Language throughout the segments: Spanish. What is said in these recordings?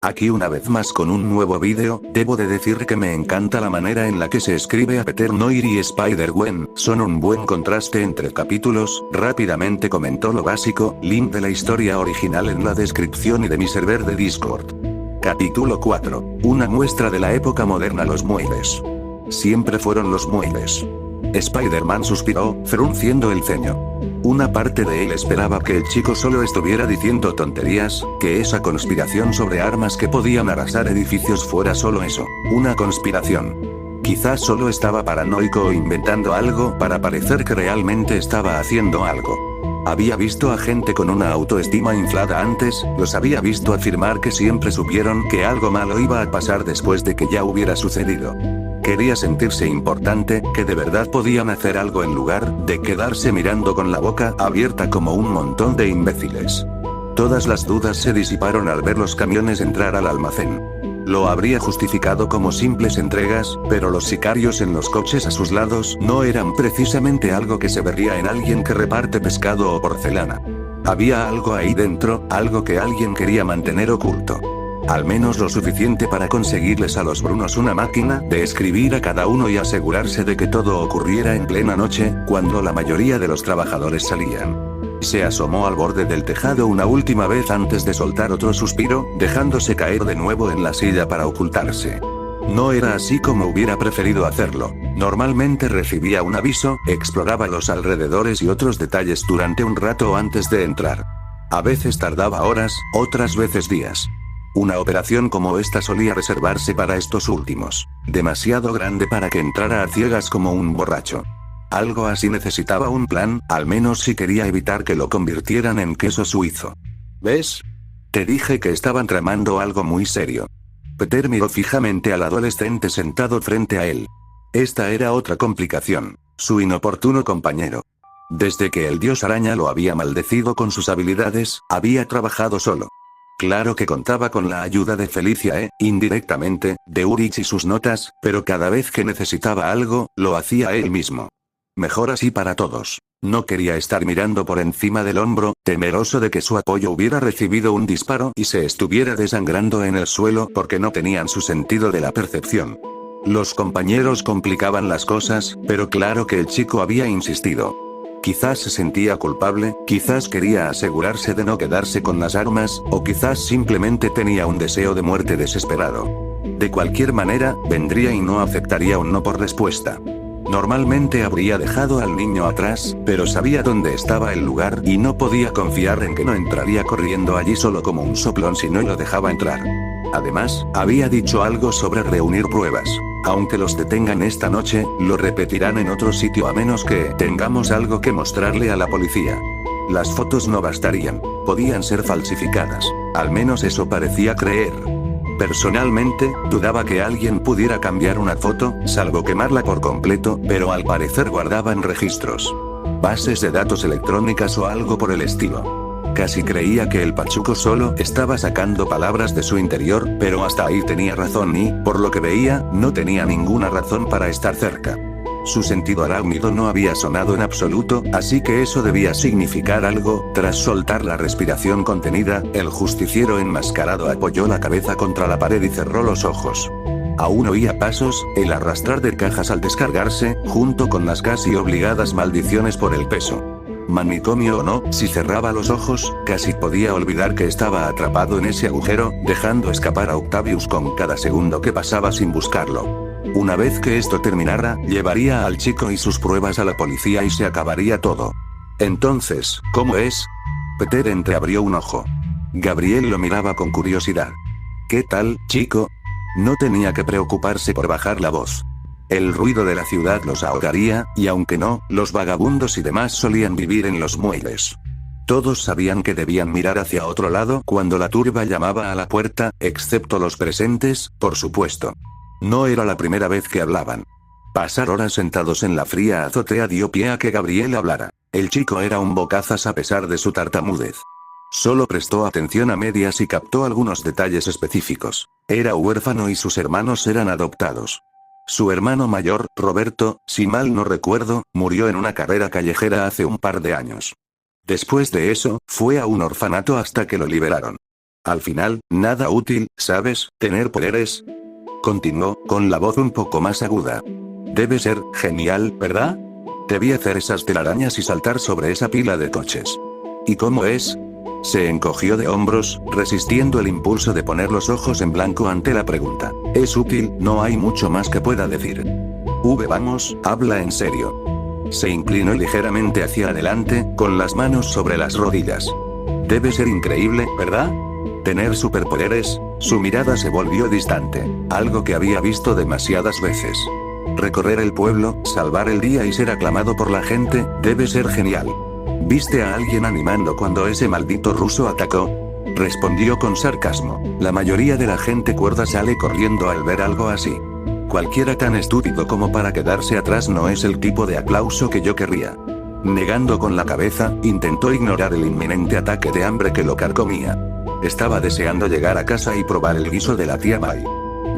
Aquí una vez más con un nuevo vídeo. Debo de decir que me encanta la manera en la que se escribe a Peter Noir y Spider-Gwen, son un buen contraste entre capítulos. Rápidamente comentó lo básico, link de la historia original en la descripción y de mi server de Discord. Capítulo 4. Una muestra de la época moderna. Los muebles. Siempre fueron los muebles. Spider-Man suspiró, frunciendo el ceño. Una parte de él esperaba que el chico solo estuviera diciendo tonterías, que esa conspiración sobre armas que podían arrasar edificios fuera solo eso, una conspiración. Quizás solo estaba paranoico o inventando algo para parecer que realmente estaba haciendo algo. Había visto a gente con una autoestima inflada antes, los había visto afirmar que siempre supieron que algo malo iba a pasar después de que ya hubiera sucedido. Quería sentirse importante, que de verdad podían hacer algo en lugar de quedarse mirando con la boca abierta como un montón de imbéciles. Todas las dudas se disiparon al ver los camiones entrar al almacén. Lo habría justificado como simples entregas, pero los sicarios en los coches a sus lados no eran precisamente algo que se vería en alguien que reparte pescado o porcelana. Había algo ahí dentro, algo que alguien quería mantener oculto. Al menos lo suficiente para conseguirles a los Brunos una máquina de escribir a cada uno y asegurarse de que todo ocurriera en plena noche, cuando la mayoría de los trabajadores salían. Se asomó al borde del tejado una última vez antes de soltar otro suspiro, dejándose caer de nuevo en la silla para ocultarse. No era así como hubiera preferido hacerlo. Normalmente recibía un aviso, exploraba los alrededores y otros detalles durante un rato antes de entrar. A veces tardaba horas, otras veces días. Una operación como esta solía reservarse para estos últimos. Demasiado grande para que entrara a ciegas como un borracho. Algo así necesitaba un plan, al menos si quería evitar que lo convirtieran en queso suizo. ¿Ves? Te dije que estaban tramando algo muy serio. Peter miró fijamente al adolescente sentado frente a él. Esta era otra complicación, su inoportuno compañero. Desde que el dios araña lo había maldecido con sus habilidades, había trabajado solo. Claro que contaba con la ayuda de Felicia indirectamente, de Urich y sus notas, pero cada vez que necesitaba algo, lo hacía él mismo. Mejor así para todos. No quería estar mirando por encima del hombro, temeroso de que su apoyo hubiera recibido un disparo y se estuviera desangrando en el suelo porque no tenían su sentido de la percepción. Los compañeros complicaban las cosas, pero claro que el chico había insistido. Quizás se sentía culpable, quizás quería asegurarse de no quedarse con las armas, o quizás simplemente tenía un deseo de muerte desesperado. De cualquier manera, vendría y no aceptaría un no por respuesta. Normalmente habría dejado al niño atrás, pero sabía dónde estaba el lugar y no podía confiar en que no entraría corriendo allí solo como un soplón si no lo dejaba entrar. Además, había dicho algo sobre reunir pruebas. Aunque los detengan esta noche, lo repetirán en otro sitio a menos que tengamos algo que mostrarle a la policía. Las fotos no bastarían, podían ser falsificadas. Al menos eso parecía creer. Personalmente, dudaba que alguien pudiera cambiar una foto, salvo quemarla por completo, pero al parecer guardaban registros. Bases de datos electrónicas o algo por el estilo. Casi creía que el pachuco solo estaba sacando palabras de su interior, pero hasta ahí tenía razón y, por lo que veía, no tenía ninguna razón para estar cerca. Su sentido arácnido no había sonado en absoluto, así que eso debía significar algo. Tras soltar la respiración contenida, el justiciero enmascarado apoyó la cabeza contra la pared y cerró los ojos. Aún oía pasos, el arrastrar de cajas al descargarse, junto con las casi obligadas maldiciones por el peso. Manicomio o no, si cerraba los ojos, casi podía olvidar que estaba atrapado en ese agujero, dejando escapar a Octavius con cada segundo que pasaba sin buscarlo. Una vez que esto terminara, llevaría al chico y sus pruebas a la policía y se acabaría todo. Entonces, ¿cómo es? Peter entreabrió un ojo. Gabriel lo miraba con curiosidad. ¿Qué tal, chico? No tenía que preocuparse por bajar la voz. El ruido de la ciudad los ahogaría, y aunque no, los vagabundos y demás solían vivir en los muelles. Todos sabían que debían mirar hacia otro lado cuando la turba llamaba a la puerta, excepto los presentes, por supuesto. No era la primera vez que hablaban. Pasar horas sentados en la fría azotea dio pie a que Gabriel hablara. El chico era un bocazas a pesar de su tartamudez. Solo prestó atención a medias y captó algunos detalles específicos. Era huérfano y sus hermanos eran adoptados. Su hermano mayor, Roberto, si mal no recuerdo, murió en una carrera callejera hace un par de años. Después de eso, fue a un orfanato hasta que lo liberaron. Al final, nada útil, ¿sabes? Tener poderes. Continuó, con la voz un poco más aguda. Debe ser genial, ¿verdad? Debí hacer esas telarañas y saltar sobre esa pila de coches. ¿Y cómo es? Se encogió de hombros, resistiendo el impulso de poner los ojos en blanco ante la pregunta. Es útil, no hay mucho más que pueda decir. Vamos, habla en serio. Se inclinó ligeramente hacia adelante, con las manos sobre las rodillas. Debe ser increíble, ¿verdad? Tener superpoderes. Su mirada se volvió distante, algo que había visto demasiadas veces. Recorrer el pueblo, salvar el día y ser aclamado por la gente, debe ser genial. ¿Viste a alguien animando cuando ese maldito ruso atacó? Respondió con sarcasmo. La mayoría de la gente cuerda sale corriendo al ver algo así. Cualquiera tan estúpido como para quedarse atrás no es el tipo de aplauso que yo querría. Negando con la cabeza, intentó ignorar el inminente ataque de hambre que lo carcomía. Estaba deseando llegar a casa y probar el guiso de la tía Mai.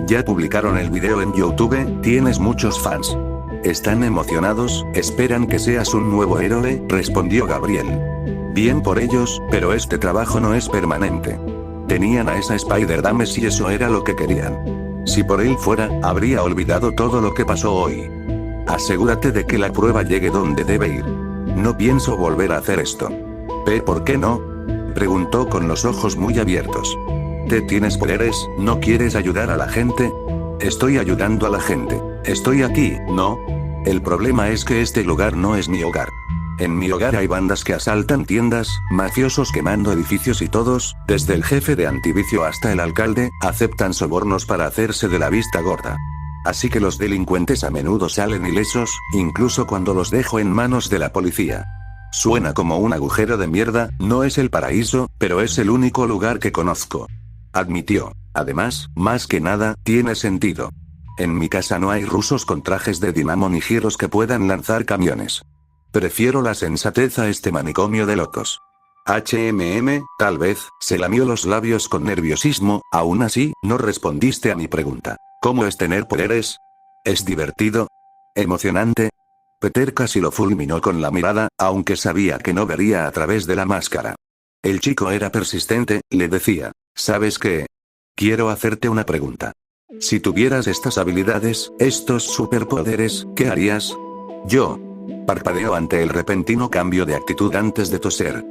Ya publicaron el video en YouTube, tienes muchos fans. ¿Están emocionados? ¿Esperan que seas un nuevo héroe?, respondió Gabriel. Bien por ellos, pero este trabajo no es permanente. Tenían a esa Spider-Dame si eso era lo que querían. Si por él fuera, habría olvidado todo lo que pasó hoy. Asegúrate de que la prueba llegue donde debe ir. No pienso volver a hacer esto. ¿Por qué no?, preguntó con los ojos muy abiertos. ¿Tienes poderes? ¿No quieres ayudar a la gente? Estoy ayudando a la gente. Estoy aquí, ¿no? El problema es que este lugar no es mi hogar. En mi hogar hay bandas que asaltan tiendas, mafiosos quemando edificios y todos, desde el jefe de antivicio hasta el alcalde, aceptan sobornos para hacerse de la vista gorda. Así que los delincuentes a menudo salen ilesos, incluso cuando los dejo en manos de la policía. Suena como un agujero de mierda, no es el paraíso, pero es el único lugar que conozco. Admitió. Además, más que nada, tiene sentido. En mi casa no hay rusos con trajes de dinamo ni giros que puedan lanzar camiones. Prefiero la sensatez a este manicomio de locos. Tal vez, se lamió los labios con nerviosismo, aún así, no respondiste a mi pregunta. ¿Cómo es tener poderes? ¿Es divertido? ¿Emocionante? Peter casi lo fulminó con la mirada, aunque sabía que no vería a través de la máscara. El chico era persistente, le decía. ¿Sabes qué? Quiero hacerte una pregunta. Si tuvieras estas habilidades, estos superpoderes, ¿qué harías? Yo. Parpadeó ante el repentino cambio de actitud antes de toser.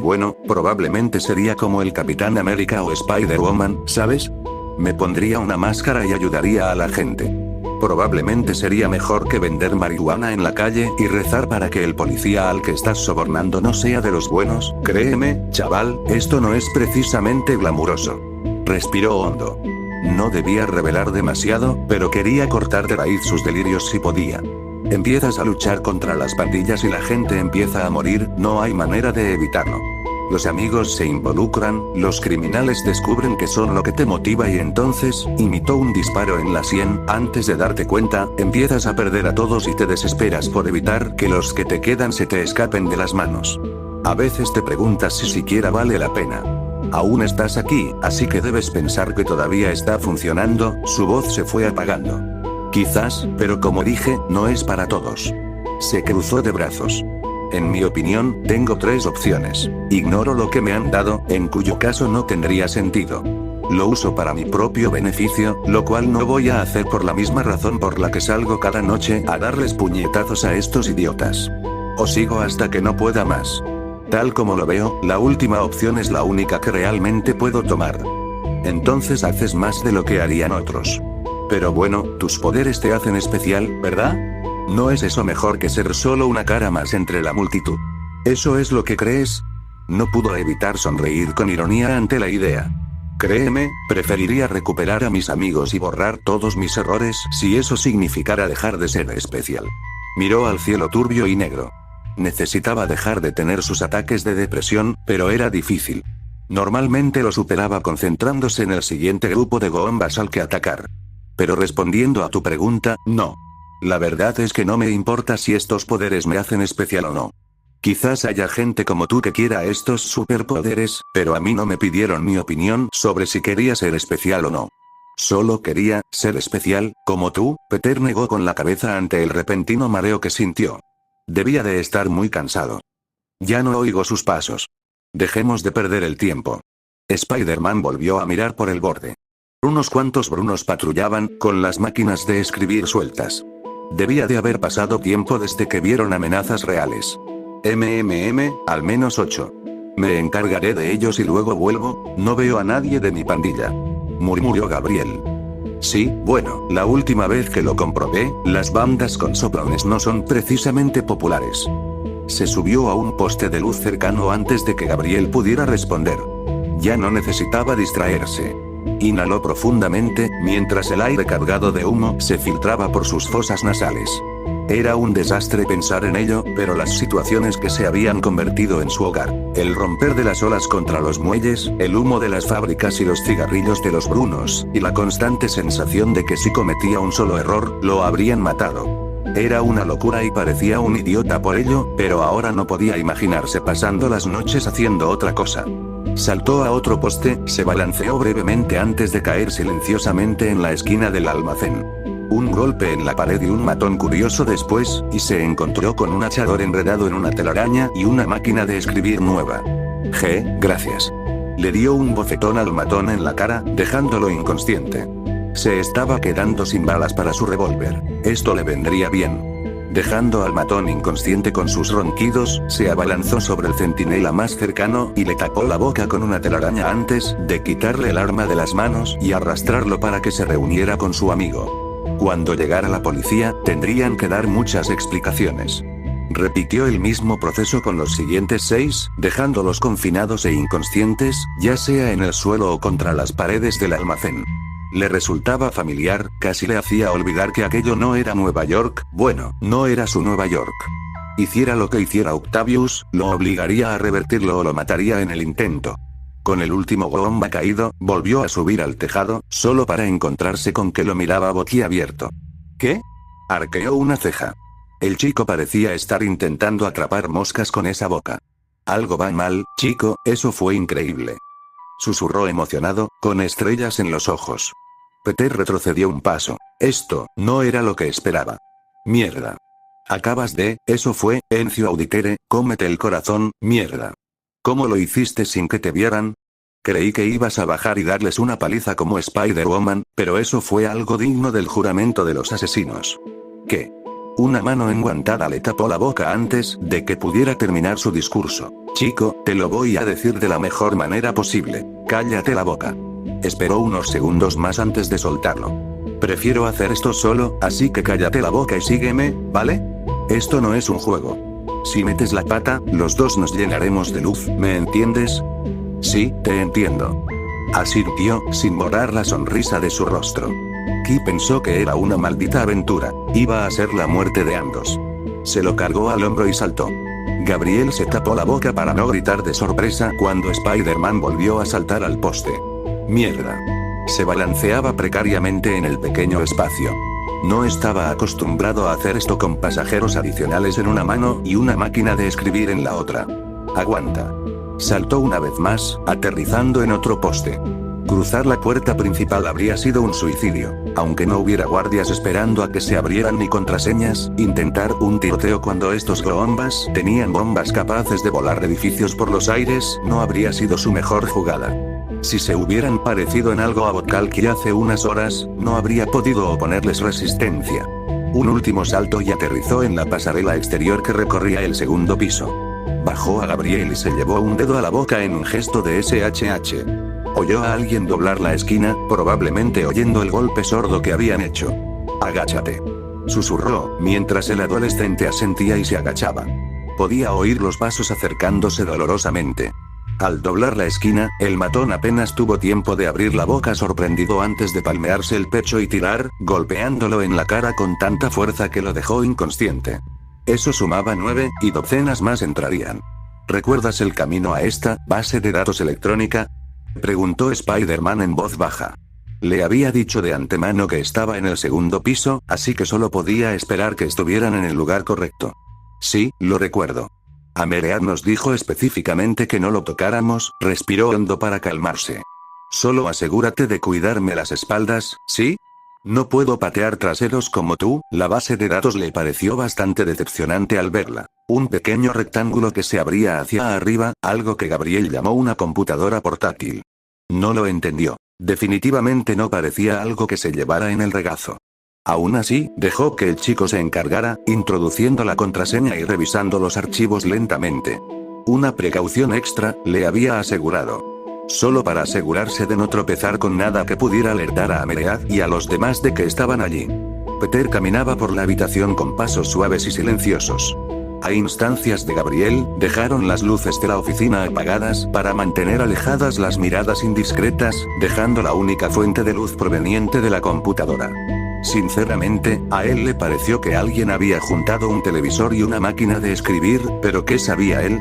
Bueno, probablemente sería como el Capitán América o Spider-Woman, ¿sabes? Me pondría una máscara y ayudaría a la gente. Probablemente sería mejor que vender marihuana en la calle y rezar para que el policía al que estás sobornando no sea de los buenos. Créeme, chaval, esto no es precisamente glamuroso. Respiró hondo. No debía revelar demasiado, pero quería cortar de raíz sus delirios si podía. Empiezas a luchar contra las pandillas y la gente empieza a morir, no hay manera de evitarlo. Los amigos se involucran, los criminales descubren que son lo que te motiva y entonces, imitó un disparo en la sien, antes de darte cuenta, empiezas a perder a todos y te desesperas por evitar que los que te quedan se te escapen de las manos. A veces te preguntas si siquiera vale la pena. Aún estás aquí, así que debes pensar que todavía está funcionando, su voz se fue apagando. Quizás, pero como dije, no es para todos. Se cruzó de brazos. En mi opinión, tengo 3 opciones. Ignoro lo que me han dado, en cuyo caso no tendría sentido. Lo uso para mi propio beneficio, lo cual no voy a hacer por la misma razón por la que salgo cada noche a darles puñetazos a estos idiotas. O sigo hasta que no pueda más. Tal como lo veo, la última opción es la única que realmente puedo tomar. Entonces haces más de lo que harían otros. Pero bueno, tus poderes te hacen especial, ¿verdad? ¿No es eso mejor que ser solo una cara más entre la multitud? ¿Eso es lo que crees? No pudo evitar sonreír con ironía ante la idea. Créeme, preferiría recuperar a mis amigos y borrar todos mis errores si eso significara dejar de ser especial. Miró al cielo turbio y negro. Necesitaba dejar de tener sus ataques de depresión, pero era difícil. Normalmente lo superaba concentrándose en el siguiente grupo de goombas al que atacar. Pero respondiendo a tu pregunta, no. La verdad es que no me importa si estos poderes me hacen especial o no. Quizás haya gente como tú que quiera estos superpoderes, pero a mí no me pidieron mi opinión sobre si quería ser especial o no. Solo quería ser especial, como tú. Peter negó con la cabeza ante el repentino mareo que sintió. Debía de estar muy cansado. Ya no oigo sus pasos. Dejemos de perder el tiempo. Spider-Man volvió a mirar por el borde. Unos cuantos brunos patrullaban, con las máquinas de escribir sueltas. Debía de haber pasado tiempo desde que vieron amenazas reales. Al menos 8. Me encargaré de ellos y luego vuelvo, no veo a nadie de mi pandilla. Murmuró Gabriel. Sí, bueno, la última vez que lo comprobé, las bandas con soplones no son precisamente populares. Se subió a un poste de luz cercano antes de que Gabriel pudiera responder. Ya no necesitaba distraerse. Inhaló profundamente, mientras el aire cargado de humo se filtraba por sus fosas nasales. Era un desastre pensar en ello, pero las situaciones que se habían convertido en su hogar, el romper de las olas contra los muelles, el humo de las fábricas y los cigarrillos de los brunos, y la constante sensación de que si cometía un solo error, lo habrían matado. Era una locura y parecía un idiota por ello, pero ahora no podía imaginarse pasando las noches haciendo otra cosa. Saltó a otro poste, se balanceó brevemente antes de caer silenciosamente en la esquina del almacén. Un golpe en la pared y un matón curioso después, y se encontró con un hachador enredado en una telaraña y una máquina de escribir nueva. Gracias. Le dio un bofetón al matón en la cara, dejándolo inconsciente. Se estaba quedando sin balas para su revólver. Esto le vendría bien. Dejando al matón inconsciente con sus ronquidos, se abalanzó sobre el centinela más cercano y le tapó la boca con una telaraña antes de quitarle el arma de las manos y arrastrarlo para que se reuniera con su amigo. Cuando llegara la policía, tendrían que dar muchas explicaciones. Repitió el mismo proceso con los siguientes 6, dejándolos confinados e inconscientes, ya sea en el suelo o contra las paredes del almacén. Le resultaba familiar, casi le hacía olvidar que aquello no era Nueva York, bueno, no era su Nueva York. Hiciera lo que hiciera Octavius, lo obligaría a revertirlo o lo mataría en el intento. Con el último bomba caído, volvió a subir al tejado, solo para encontrarse con que lo miraba boquiabierto. ¿Qué? Arqueó una ceja. El chico parecía estar intentando atrapar moscas con esa boca. Algo va mal, chico, eso fue increíble. Susurró emocionado, con estrellas en los ojos. Peter retrocedió un paso. Esto, no era lo que esperaba. Mierda. Acabas de, eso fue, Encio Auditere, cómete el corazón, mierda. ¿Cómo lo hiciste sin que te vieran? Creí que ibas a bajar y darles una paliza como Spider-Woman, pero eso fue algo digno del juramento de los asesinos. ¿Qué? Una mano enguantada le tapó la boca antes de que pudiera terminar su discurso. Chico, te lo voy a decir de la mejor manera posible. Cállate la boca. Esperó unos segundos más antes de soltarlo. Prefiero hacer esto solo, así que cállate la boca y sígueme, ¿vale? Esto no es un juego. Si metes la pata, los dos nos llenaremos de luz, ¿me entiendes? Sí, te entiendo. Asintió, sin borrar la sonrisa de su rostro. Ki pensó que era una maldita aventura, iba a ser la muerte de ambos. Se lo cargó al hombro y saltó. Gabriel se tapó la boca para no gritar de sorpresa cuando Spider-Man volvió a saltar al poste. Mierda. Se balanceaba precariamente en el pequeño espacio. No estaba acostumbrado a hacer esto con pasajeros adicionales en una mano y una máquina de escribir en la otra. Aguanta. Saltó una vez más, aterrizando en otro poste. Cruzar la puerta principal habría sido un suicidio, aunque no hubiera guardias esperando a que se abrieran ni contraseñas. Intentar un tiroteo cuando estos goombas tenían bombas capaces de volar edificios por los aires no habría sido su mejor jugada. Si se hubieran parecido en algo a Botkalki hace unas horas, no habría podido oponerles resistencia. Un último salto y aterrizó en la pasarela exterior que recorría el segundo piso. Bajó a Gabriel y se llevó un dedo a la boca en un gesto de SHH. Oyó a alguien doblar la esquina, probablemente oyendo el golpe sordo que habían hecho. Agáchate. Susurró, mientras el adolescente asentía y se agachaba. Podía oír los pasos acercándose dolorosamente. Al doblar la esquina, el matón apenas tuvo tiempo de abrir la boca sorprendido antes de palmearse el pecho y tirar, golpeándolo en la cara con tanta fuerza que lo dejó inconsciente. Eso sumaba 9, y docenas más entrarían. ¿Recuerdas el camino a esta base de datos electrónica? Preguntó Spider-Man en voz baja. Le había dicho de antemano que estaba en el segundo piso, así que solo podía esperar que estuvieran en el lugar correcto. Sí, lo recuerdo. Ameread nos dijo específicamente que no lo tocáramos, respiró hondo para calmarse. Solo asegúrate de cuidarme las espaldas, ¿sí? No puedo patear traseros como tú. La base de datos le pareció bastante decepcionante al verla. Un pequeño rectángulo que se abría hacia arriba, algo que Gabriel llamó una computadora portátil. No lo entendió. Definitivamente no parecía algo que se llevara en el regazo. Aún así, dejó que el chico se encargara, introduciendo la contraseña y revisando los archivos lentamente. Una precaución extra, le había asegurado. Solo para asegurarse de no tropezar con nada que pudiera alertar a Ameread y a los demás de que estaban allí. Peter caminaba por la habitación con pasos suaves y silenciosos. A instancias de Gabriel, dejaron las luces de la oficina apagadas para mantener alejadas las miradas indiscretas, dejando la única fuente de luz proveniente de la computadora. Sinceramente, a él le pareció que alguien había juntado un televisor y una máquina de escribir, pero ¿qué sabía él?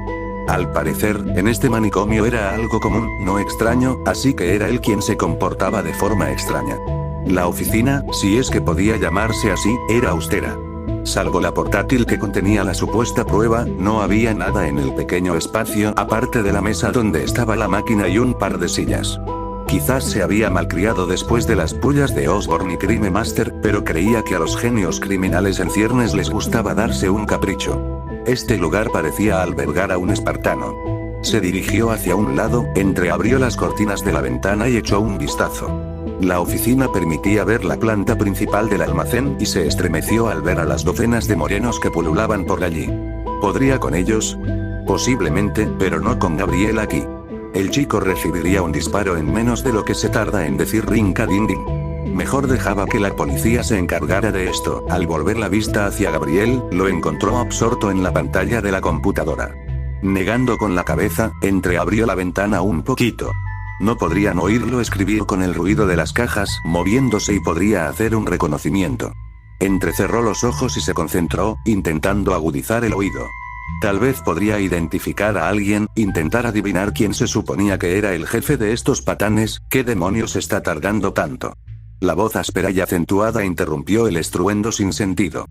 Al parecer, en este manicomio era algo común, no extraño, así que era él quien se comportaba de forma extraña. La oficina, si es que podía llamarse así, era austera. Salvo la portátil que contenía la supuesta prueba, no había nada en el pequeño espacio aparte de la mesa donde estaba la máquina y un par de sillas. Quizás se había malcriado después de las pullas de Osborn y Crime Master, pero creía que a los genios criminales en ciernes les gustaba darse un capricho. Este lugar parecía albergar a un espartano. Se dirigió hacia un lado, entreabrió las cortinas de la ventana y echó un vistazo. La oficina permitía ver la planta principal del almacén y se estremeció al ver a las docenas de morenos que pululaban por allí. ¿Podría con ellos? Posiblemente, pero no con Gabriel aquí. El chico recibiría un disparo en menos de lo que se tarda en decir rinca-din-din. Mejor dejaba que la policía se encargara de esto. Al volver la vista hacia Gabriel, lo encontró absorto en la pantalla de la computadora. Negando con la cabeza, entreabrió la ventana un poquito. No podrían oírlo escribir con el ruido de las cajas moviéndose y podría hacer un reconocimiento. Entrecerró los ojos y se concentró, intentando agudizar el oído. Tal vez podría identificar a alguien, intentar adivinar quién se suponía que era el jefe de estos patanes. ¿Qué demonios está tardando tanto? La voz áspera y acentuada interrumpió el estruendo sin sentido.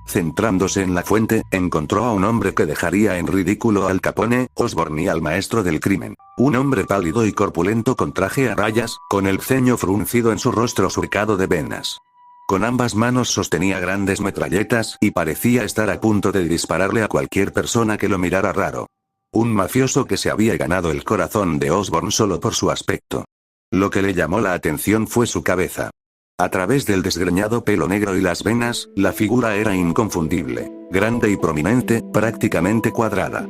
Centrándose en la fuente, encontró a un hombre que dejaría en ridículo al Capone, Osborn y al maestro del crimen. Un hombre pálido y corpulento con traje a rayas, con el ceño fruncido en su rostro surcado de venas. Con ambas manos sostenía grandes metralletas y parecía estar a punto de dispararle a cualquier persona que lo mirara raro. Un mafioso que se había ganado el corazón de Osborn solo por su aspecto. Lo que le llamó la atención fue su cabeza. A través del desgreñado pelo negro y las venas, la figura era inconfundible, grande y prominente, prácticamente cuadrada.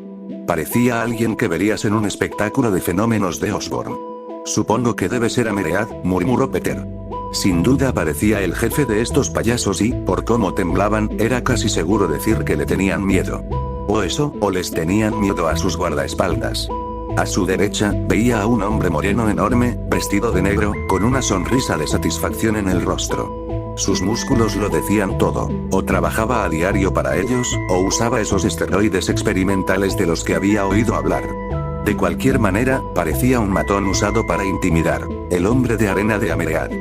Parecía alguien que verías en un espectáculo de fenómenos de Osborn. Supongo que debe ser Ameread, murmuró Peter. Sin duda parecía el jefe de estos payasos y, por cómo temblaban, era casi seguro decir que le tenían miedo. O eso, o les tenían miedo a sus guardaespaldas. A su derecha, veía a un hombre moreno enorme, vestido de negro, con una sonrisa de satisfacción en el rostro. Sus músculos lo decían todo, o trabajaba a diario para ellos, o usaba esos esteroides experimentales de los que había oído hablar. De cualquier manera, parecía un matón usado para intimidar, el hombre de arena de Ameread.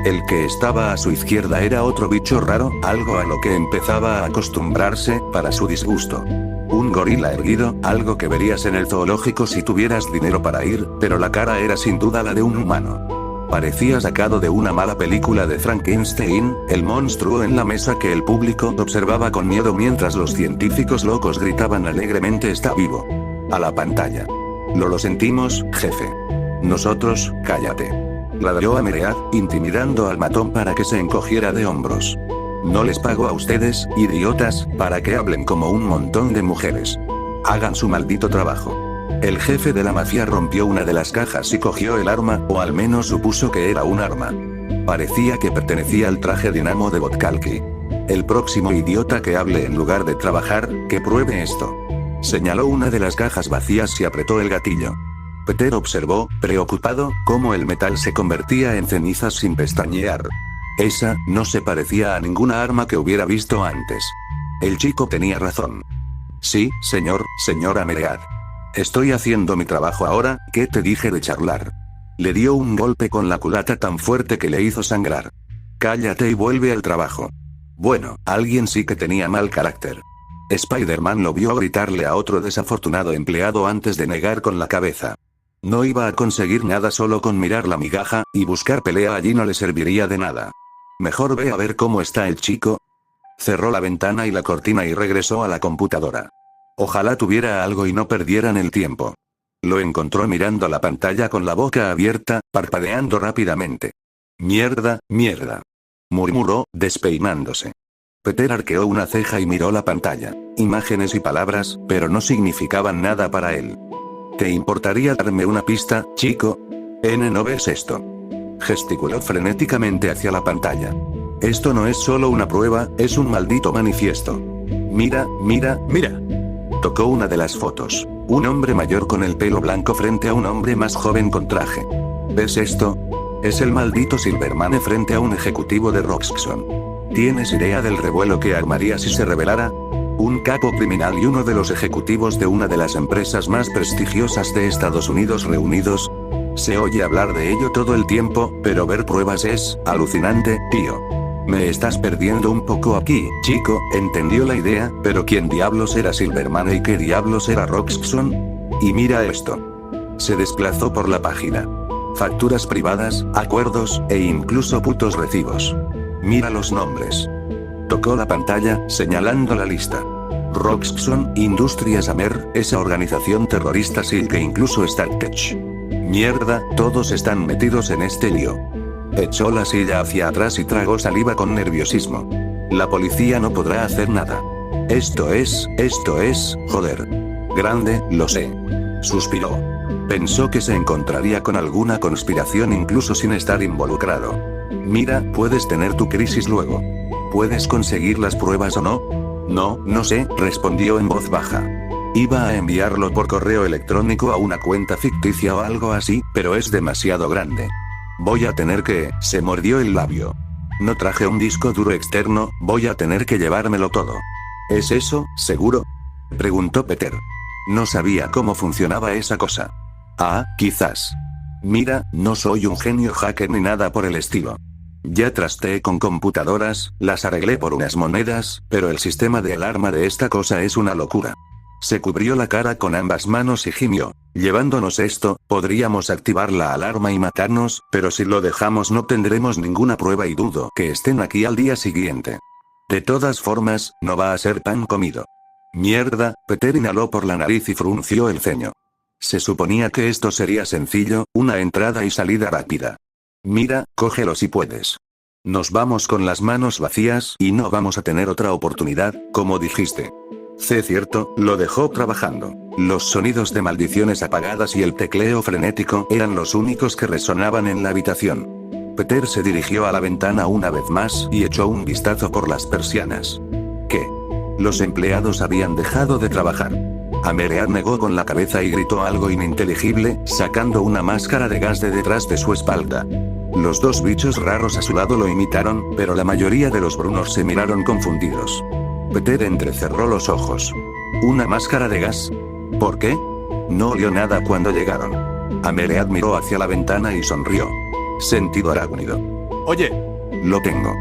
El que estaba a su izquierda era otro bicho raro, algo a lo que empezaba a acostumbrarse, para su disgusto. Un gorila erguido, algo que verías en el zoológico si tuvieras dinero para ir, pero la cara era sin duda la de un humano. Parecía sacado de una mala película de Frankenstein, el monstruo en la mesa que el público observaba con miedo mientras los científicos locos gritaban alegremente «¡Está vivo!». A la pantalla. Lo sentimos, jefe. Nosotros, cállate. Ladró Ameread, intimidando al matón para que se encogiera de hombros. No les pago a ustedes, idiotas, para que hablen como un montón de mujeres. Hagan su maldito trabajo. El jefe de la mafia rompió una de las cajas y cogió el arma, o al menos supuso que era un arma. Parecía que pertenecía al traje dinamo de Botkalki. El próximo idiota que hable en lugar de trabajar, que pruebe esto. Señaló una de las cajas vacías y apretó el gatillo. Peter observó, preocupado, cómo el metal se convertía en cenizas sin pestañear. Esa, no se parecía a ninguna arma que hubiera visto antes. El chico tenía razón. Sí, señor Ameread. Estoy haciendo mi trabajo ahora, ¿qué te dije de charlar? Le dio un golpe con la culata tan fuerte que le hizo sangrar. Cállate y vuelve al trabajo. Bueno, alguien sí que tenía mal carácter. Spider-Man lo vio gritarle a otro desafortunado empleado antes de negar con la cabeza. No iba a conseguir nada solo con mirar la migaja, y buscar pelea allí no le serviría de nada. Mejor ve a ver cómo está el chico. Cerró la ventana y la cortina y regresó a la computadora. Ojalá tuviera algo y no perdieran el tiempo. Lo encontró mirando la pantalla con la boca abierta, parpadeando rápidamente. Mierda, mierda. Murmuró, despeinándose. Peter arqueó una ceja y miró la pantalla. Imágenes y palabras, pero no significaban nada para él. ¿Te importaría darme una pista, chico? ¿No ves esto? Gesticuló frenéticamente hacia la pantalla. Esto no es solo una prueba, es un maldito manifiesto. Mira, mira, mira. Tocó una de las fotos. Un hombre mayor con el pelo blanco frente a un hombre más joven con traje. ¿Ves esto? Es el maldito Silvermane frente a un ejecutivo de Roxxon. ¿Tienes idea del revuelo que armaría si se revelara? Un capo criminal y uno de los ejecutivos de una de las empresas más prestigiosas de Estados Unidos reunidos. Se oye hablar de ello todo el tiempo, pero ver pruebas es alucinante, tío. Me estás perdiendo un poco aquí, chico. Entendió la idea, pero ¿quién diablos era Silvermane y qué diablos era Roxxon? Y mira esto. Se desplazó por la página. Facturas privadas, acuerdos, e incluso putos recibos. Mira los nombres. Tocó la pantalla, señalando la lista. Roxxon, Industrias Amer, esa organización terrorista Silk e incluso StarTech. Mierda, todos están metidos en este lío. Echó la silla hacia atrás y tragó saliva con nerviosismo. La policía no podrá hacer nada. Esto es, joder. Grande, lo sé. Suspiró. Pensó que se encontraría con alguna conspiración incluso sin estar involucrado. Mira, puedes tener tu crisis luego. ¿Puedes conseguir las pruebas o no? No sé, respondió en voz baja. Iba a enviarlo por correo electrónico a una cuenta ficticia o algo así, pero es demasiado grande. Voy a tener que, se mordió el labio. No traje un disco duro externo, voy a tener que llevármelo todo. ¿Es eso, seguro? Preguntó Peter. No sabía cómo funcionaba esa cosa. Ah, quizás. Mira, no soy un genio hacker ni nada por el estilo. Ya trasteé con computadoras, las arreglé por unas monedas, pero el sistema de alarma de esta cosa es una locura. Se cubrió la cara con ambas manos y gimió. Llevándonos esto, podríamos activar la alarma y matarnos, pero si lo dejamos no tendremos ninguna prueba y dudo que estén aquí al día siguiente. De todas formas, no va a ser pan comido. Mierda, Peter inhaló por la nariz y frunció el ceño. Se suponía que esto sería sencillo, una entrada y salida rápida. Mira, cógelo si puedes. Nos vamos con las manos vacías y no vamos a tener otra oportunidad, como dijiste. Cierto, lo dejó trabajando. Los sonidos de maldiciones apagadas y el tecleo frenético eran los únicos que resonaban en la habitación. Peter se dirigió a la ventana una vez más y echó un vistazo por las persianas. ¿Qué? Los empleados habían dejado de trabajar. Ameread negó con la cabeza y gritó algo ininteligible, sacando una máscara de gas de detrás de su espalda. Los dos bichos raros a su lado lo imitaron, pero la mayoría de los brunos se miraron confundidos. Peter entrecerró los ojos. ¿Una máscara de gas? ¿Por qué? No olió nada cuando llegaron. Ameread miró hacia la ventana y sonrió. Sentido arácnido. Oye. Lo tengo.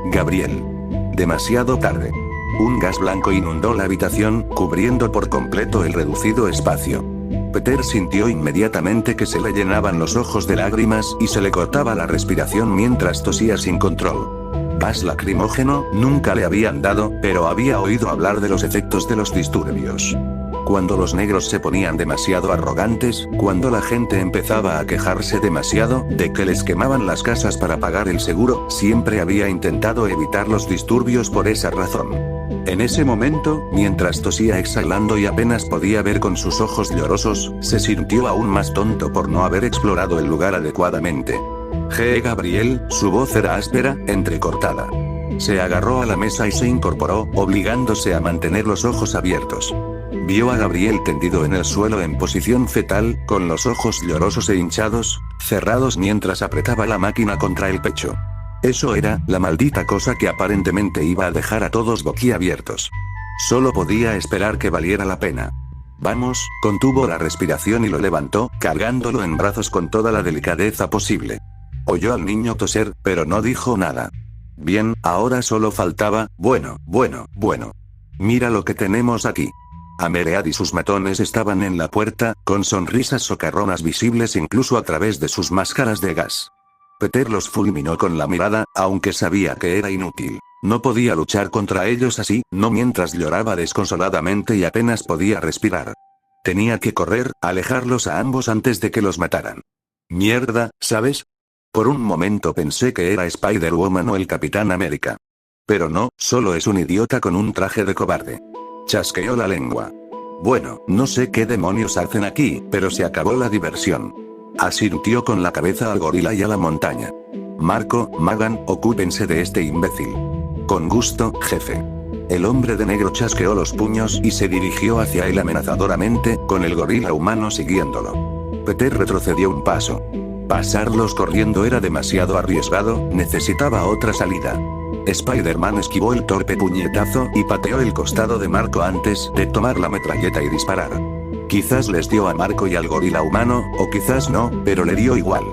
Gabriel. Demasiado tarde. Un gas blanco inundó la habitación, cubriendo por completo el reducido espacio. Peter sintió inmediatamente que se le llenaban los ojos de lágrimas y se le cortaba la respiración mientras tosía sin control. Gas lacrimógeno, nunca le habían dado, pero había oído hablar de los efectos de los disturbios. Cuando los negros se ponían demasiado arrogantes, cuando la gente empezaba a quejarse demasiado de que les quemaban las casas para pagar el seguro, siempre había intentado evitar los disturbios por esa razón. En ese momento, mientras tosía exhalando y apenas podía ver con sus ojos llorosos, se sintió aún más tonto por no haber explorado el lugar adecuadamente. Gabriel, su voz era áspera, entrecortada. Se agarró a la mesa y se incorporó, obligándose a mantener los ojos abiertos. Vio a Gabriel tendido en el suelo en posición fetal, con los ojos llorosos e hinchados, cerrados mientras apretaba la máquina contra el pecho. Eso era, la maldita cosa que aparentemente iba a dejar a todos boquiabiertos. Solo podía esperar que valiera la pena. Vamos, contuvo la respiración y lo levantó, cargándolo en brazos con toda la delicadeza posible. Oyó al niño toser, pero no dijo nada. Bien, ahora solo faltaba, bueno. Mira lo que tenemos aquí. Ameread y sus matones estaban en la puerta, con sonrisas socarronas visibles incluso a través de sus máscaras de gas. Peter los fulminó con la mirada, aunque sabía que era inútil. No podía luchar contra ellos así, no mientras lloraba desconsoladamente y apenas podía respirar. Tenía que correr, alejarlos a ambos antes de que los mataran. Mierda, ¿sabes? Por un momento pensé que era Spider-Woman o el Capitán América. Pero no, solo es un idiota con un traje de cobarde. Chasqueó la lengua. Bueno, no sé qué demonios hacen aquí, pero se acabó la diversión. Asintió con la cabeza al gorila y a la montaña. Marco, Magan, ocúpense de este imbécil. Con gusto, jefe. El hombre de negro chasqueó los puños y se dirigió hacia él amenazadoramente, con el gorila humano siguiéndolo. Peter retrocedió un paso. Pasarlos corriendo era demasiado arriesgado, necesitaba otra salida. Spider-Man esquivó el torpe puñetazo y pateó el costado de Marco antes de tomar la metralleta y disparar. Quizás les dio a Marco y al gorila humano, o quizás no, pero le dio igual.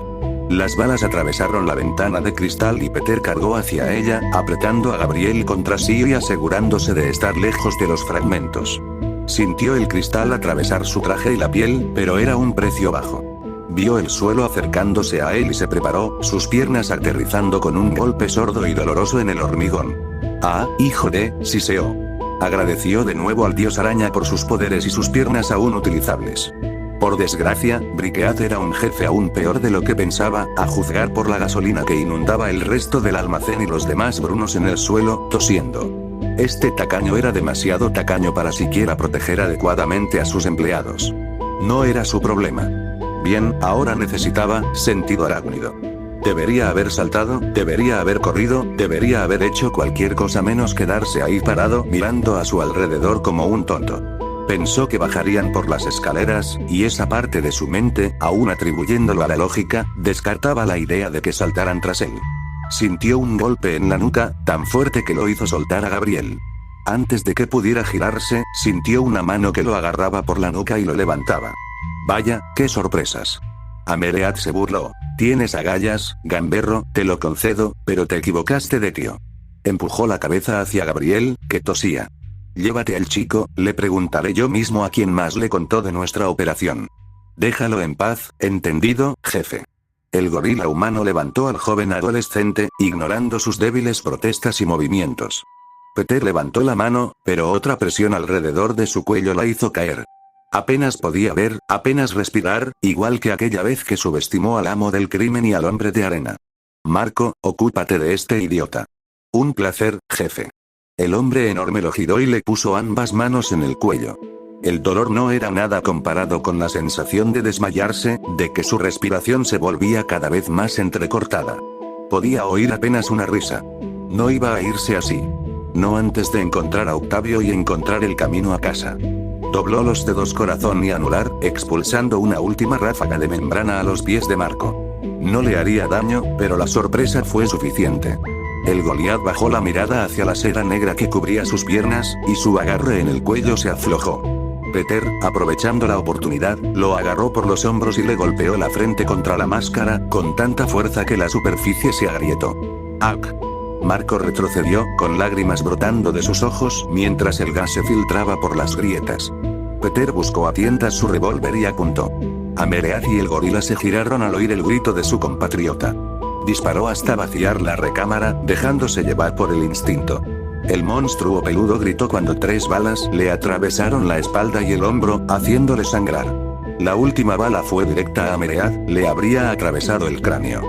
Las balas atravesaron la ventana de cristal y Peter cargó hacia ella, apretando a Gabriel contra sí y asegurándose de estar lejos de los fragmentos. Sintió el cristal atravesar su traje y la piel, pero era un precio bajo. Vio el suelo acercándose a él y se preparó, sus piernas aterrizando con un golpe sordo y doloroso en el hormigón. Ah, hijo de, siseó. Agradeció de nuevo al dios araña por sus poderes y sus piernas aún utilizables. Por desgracia, Briqueat era un jefe aún peor de lo que pensaba, a juzgar por la gasolina que inundaba el resto del almacén y los demás brunos en el suelo, tosiendo. Este tacaño era demasiado tacaño para siquiera proteger adecuadamente a sus empleados. No era su problema. Bien, ahora necesitaba sentido arácnido. Debería haber saltado, debería haber corrido, debería haber hecho cualquier cosa menos quedarse ahí parado mirando a su alrededor como un tonto. Pensó que bajarían por las escaleras, y esa parte de su mente, aún atribuyéndolo a la lógica, descartaba la idea de que saltaran tras él. Sintió un golpe en la nuca, tan fuerte que lo hizo soltar a Gabriel. Antes de que pudiera girarse, sintió una mano que lo agarraba por la nuca y lo levantaba. Vaya, qué sorpresas. Amereat se burló. Tienes agallas, gamberro, te lo concedo, pero te equivocaste de tío. Empujó la cabeza hacia Gabriel, que tosía. Llévate al chico, le preguntaré yo mismo a quién más le contó de nuestra operación. Déjalo en paz, ¿entendido, jefe? El gorila humano levantó al joven adolescente, ignorando sus débiles protestas y movimientos. Peter levantó la mano, pero otra presión alrededor de su cuello la hizo caer. Apenas podía ver, apenas respirar, igual que aquella vez que subestimó al amo del crimen y al hombre de arena. Marco, ocúpate de este idiota. Un placer, jefe. El hombre enorme lo giró y le puso ambas manos en el cuello. El dolor no era nada comparado con la sensación de desmayarse, de que su respiración se volvía cada vez más entrecortada. Podía oír apenas una risa. No iba a irse así. No antes de encontrar a Octavio y encontrar el camino a casa. Dobló los dedos corazón y anular, expulsando una última ráfaga de membrana a los pies de Marco. No le haría daño, pero la sorpresa fue suficiente. El Goliat bajó la mirada hacia la seda negra que cubría sus piernas, y su agarre en el cuello se aflojó. Peter, aprovechando la oportunidad, lo agarró por los hombros y le golpeó la frente contra la máscara, con tanta fuerza que la superficie se agrietó. ¡Ac! Marco retrocedió, con lágrimas brotando de sus ojos, mientras el gas se filtraba por las grietas. Peter buscó a tientas su revólver y apuntó. Amereat y el gorila se giraron al oír el grito de su compatriota. Disparó hasta vaciar la recámara, dejándose llevar por el instinto. El monstruo peludo gritó cuando 3 balas le atravesaron la espalda y el hombro, haciéndole sangrar. La última bala fue directa a Amereat, le habría atravesado el cráneo.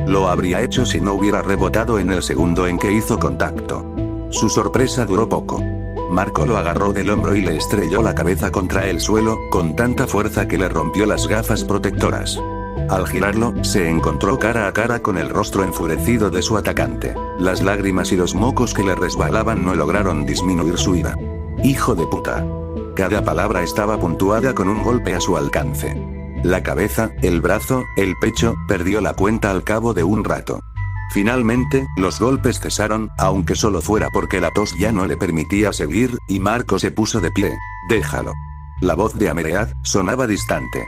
Lo habría hecho si no hubiera rebotado en el segundo en que hizo contacto. Su sorpresa duró poco. Marco lo agarró del hombro y le estrelló la cabeza contra el suelo, con tanta fuerza que le rompió las gafas protectoras. Al girarlo, se encontró cara a cara con el rostro enfurecido de su atacante. Las lágrimas y los mocos que le resbalaban no lograron disminuir su ira. ¡Hijo de puta! Cada palabra estaba puntuada con un golpe a su alcance. La cabeza, el brazo, el pecho, perdió la cuenta al cabo de un rato. Finalmente, los golpes cesaron, aunque solo fuera porque la tos ya no le permitía seguir, y Marco se puso de pie. Déjalo. La voz de Amereat sonaba distante.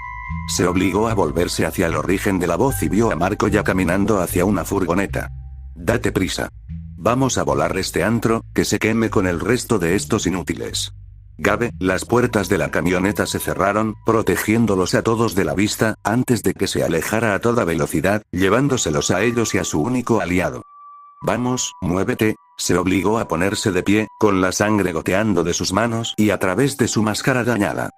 Se obligó a volverse hacia el origen de la voz y vio a Marco ya caminando hacia una furgoneta. Date prisa. Vamos a volar este antro, que se queme con el resto de estos inútiles. Gabe, las puertas de la camioneta se cerraron, protegiéndolos a todos de la vista, antes de que se alejara a toda velocidad, llevándoselos a ellos y a su único aliado. Vamos, muévete. Se obligó a ponerse de pie, con la sangre goteando de sus manos y a través de su máscara dañada.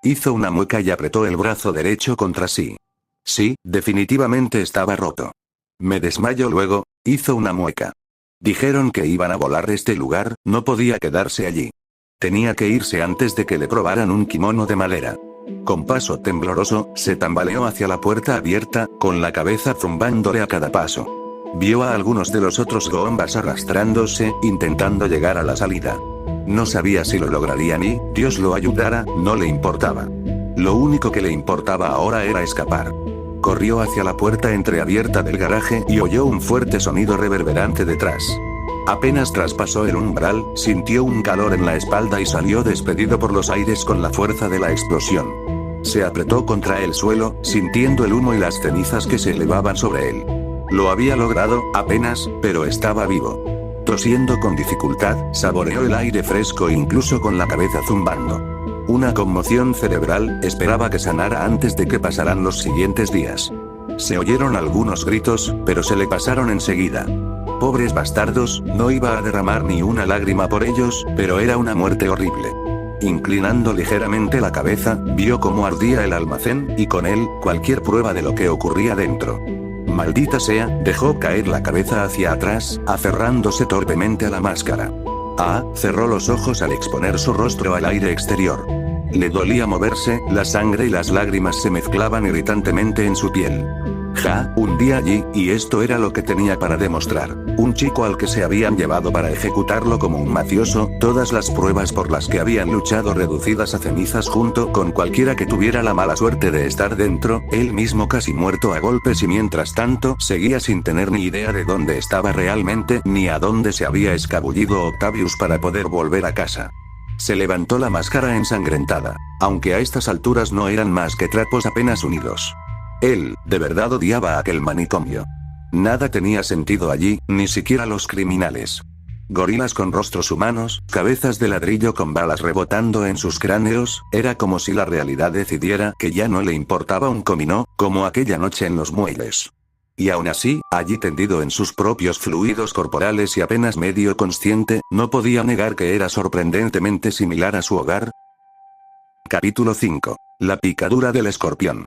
Hizo una mueca y apretó el brazo derecho contra sí. Sí, definitivamente estaba roto. Me desmayo luego, hizo una mueca. Dijeron que iban a volar este lugar, no podía quedarse allí. Tenía que irse antes de que le probaran un kimono de madera. Con paso tembloroso, se tambaleó hacia la puerta abierta, con la cabeza zumbándole a cada paso. Vio a algunos de los otros goombas arrastrándose, intentando llegar a la salida. No sabía si lo lograrían y, Dios lo ayudara, no le importaba. Lo único que le importaba ahora era escapar. Corrió hacia la puerta entreabierta del garaje y oyó un fuerte sonido reverberante detrás. Apenas traspasó el umbral, sintió un calor en la espalda y salió despedido por los aires con la fuerza de la explosión. Se apretó contra el suelo, sintiendo el humo y las cenizas que se elevaban sobre él. Lo había logrado, apenas, pero estaba vivo. Tosiendo con dificultad, saboreó el aire fresco incluso con la cabeza zumbando. Una conmoción cerebral, esperaba que sanara antes de que pasaran los siguientes días. Se oyeron algunos gritos, pero se le pasaron enseguida. Pobres bastardos, no iba a derramar ni una lágrima por ellos, pero era una muerte horrible. Inclinando ligeramente la cabeza, vio cómo ardía el almacén, y con él, cualquier prueba de lo que ocurría dentro. Maldita sea, dejó caer la cabeza hacia atrás, aferrándose torpemente a la máscara. Cerró los ojos al exponer su rostro al aire exterior. Le dolía moverse, la sangre y las lágrimas se mezclaban irritantemente en su piel. Un día allí, y esto era lo que tenía para demostrar. Un chico al que se habían llevado para ejecutarlo como un mafioso, todas las pruebas por las que habían luchado reducidas a cenizas junto con cualquiera que tuviera la mala suerte de estar dentro, él mismo casi muerto a golpes y mientras tanto, seguía sin tener ni idea de dónde estaba realmente ni a dónde se había escabullido Octavius para poder volver a casa. Se levantó la máscara ensangrentada, aunque a estas alturas no eran más que trapos apenas unidos. Él, de verdad odiaba aquel manicomio. Nada tenía sentido allí, ni siquiera los criminales. Gorilas con rostros humanos, cabezas de ladrillo con balas rebotando en sus cráneos, era como si la realidad decidiera que ya no le importaba un comino, como aquella noche en los muelles. Y aún así, allí tendido en sus propios fluidos corporales y apenas medio consciente, no podía negar que era sorprendentemente similar a su hogar. Capítulo 5. La picadura del escorpión.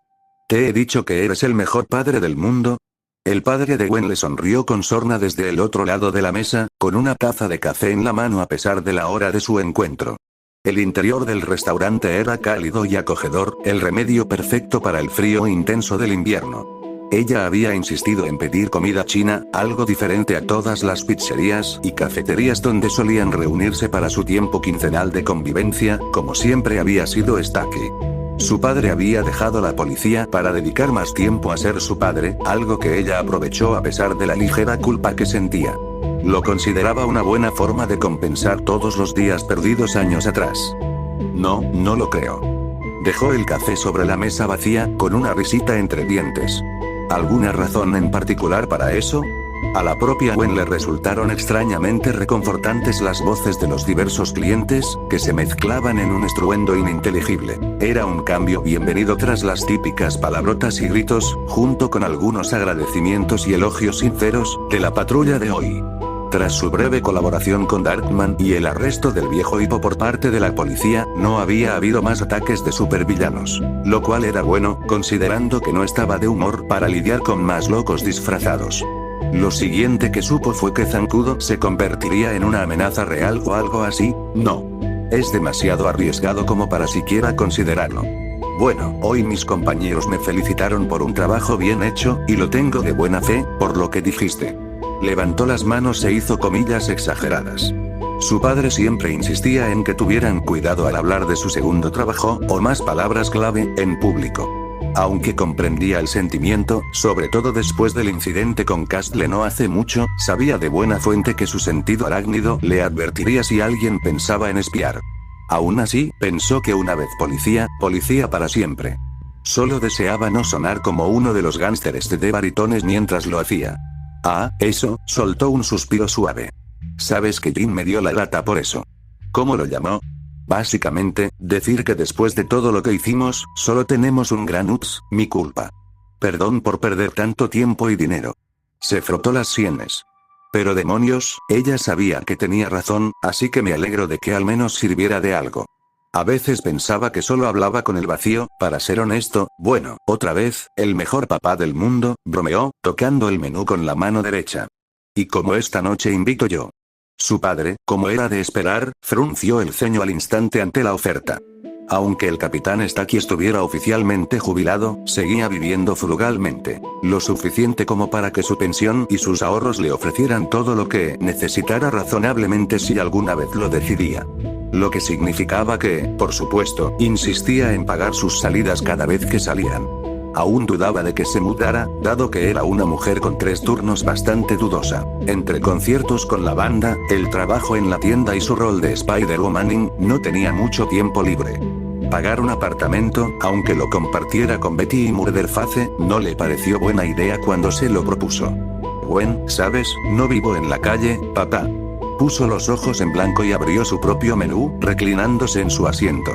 ¿Te he dicho que eres el mejor padre del mundo? El padre de Gwen le sonrió con sorna desde el otro lado de la mesa, con una taza de café en la mano a pesar de la hora de su encuentro. El interior del restaurante era cálido y acogedor, el remedio perfecto para el frío intenso del invierno. Ella había insistido en pedir comida china, algo diferente a todas las pizzerías y cafeterías donde solían reunirse para su tiempo quincenal de convivencia, como siempre había sido Stucky. Su padre había dejado la policía para dedicar más tiempo a ser su padre, algo que ella aprovechó a pesar de la ligera culpa que sentía. Lo consideraba una buena forma de compensar todos los días perdidos años atrás. No lo creo. Dejó el café sobre la mesa vacía, con una risita entre dientes. ¿Alguna razón en particular para eso? A la propia Gwen le resultaron extrañamente reconfortantes las voces de los diversos clientes, que se mezclaban en un estruendo ininteligible. Era un cambio bienvenido tras las típicas palabrotas y gritos, junto con algunos agradecimientos y elogios sinceros, de la patrulla de hoy. Tras su breve colaboración con Darkman y el arresto del viejo hipo por parte de la policía, no había habido más ataques de supervillanos. Lo cual era bueno, considerando que no estaba de humor para lidiar con más locos disfrazados. Lo siguiente que supo fue que Zancudo se convertiría en una amenaza real o algo así. No. Es demasiado arriesgado como para siquiera considerarlo. Bueno, hoy mis compañeros me felicitaron por un trabajo bien hecho, y lo tengo de buena fe, por lo que dijiste. Levantó las manos e hizo comillas exageradas. Su padre siempre insistía en que tuvieran cuidado al hablar de su segundo trabajo, o más palabras clave, en público. Aunque comprendía el sentimiento, sobre todo después del incidente con Castle no hace mucho, sabía de buena fuente que su sentido arácnido le advertiría si alguien pensaba en espiar. Aún así, pensó que una vez policía para siempre. Solo deseaba no sonar como uno de los gángsteres de baritones mientras lo hacía. Eso, soltó un suspiro suave. ¿Sabes que Jim me dio la lata por eso? ¿Cómo lo llamó? Básicamente, decir que después de todo lo que hicimos, solo tenemos un gran ups, mi culpa. Perdón por perder tanto tiempo y dinero. Se frotó las sienes. Pero demonios, ella sabía que tenía razón, así que me alegro de que al menos sirviera de algo. A veces pensaba que solo hablaba con el vacío, para ser honesto. Bueno, otra vez, el mejor papá del mundo, bromeó, tocando el menú con la mano derecha. Y como esta noche invito yo. Su padre, como era de esperar, frunció el ceño al instante ante la oferta. Aunque el capitán Stacky estuviera oficialmente jubilado, seguía viviendo frugalmente. Lo suficiente como para que su pensión y sus ahorros le ofrecieran todo lo que necesitara razonablemente si alguna vez lo decidía. Lo que significaba que, por supuesto, insistía en pagar sus salidas cada vez que salían. Aún dudaba de que se mudara, dado que era una mujer con 3 turnos bastante dudosa. Entre conciertos con la banda, el trabajo en la tienda y su rol de Spider-Woman, no tenía mucho tiempo libre. Pagar un apartamento, aunque lo compartiera con Betty y Murderface, no le pareció buena idea cuando se lo propuso. Gwen, ¿sabes? No vivo en la calle, papá. Puso los ojos en blanco y abrió su propio menú, reclinándose en su asiento.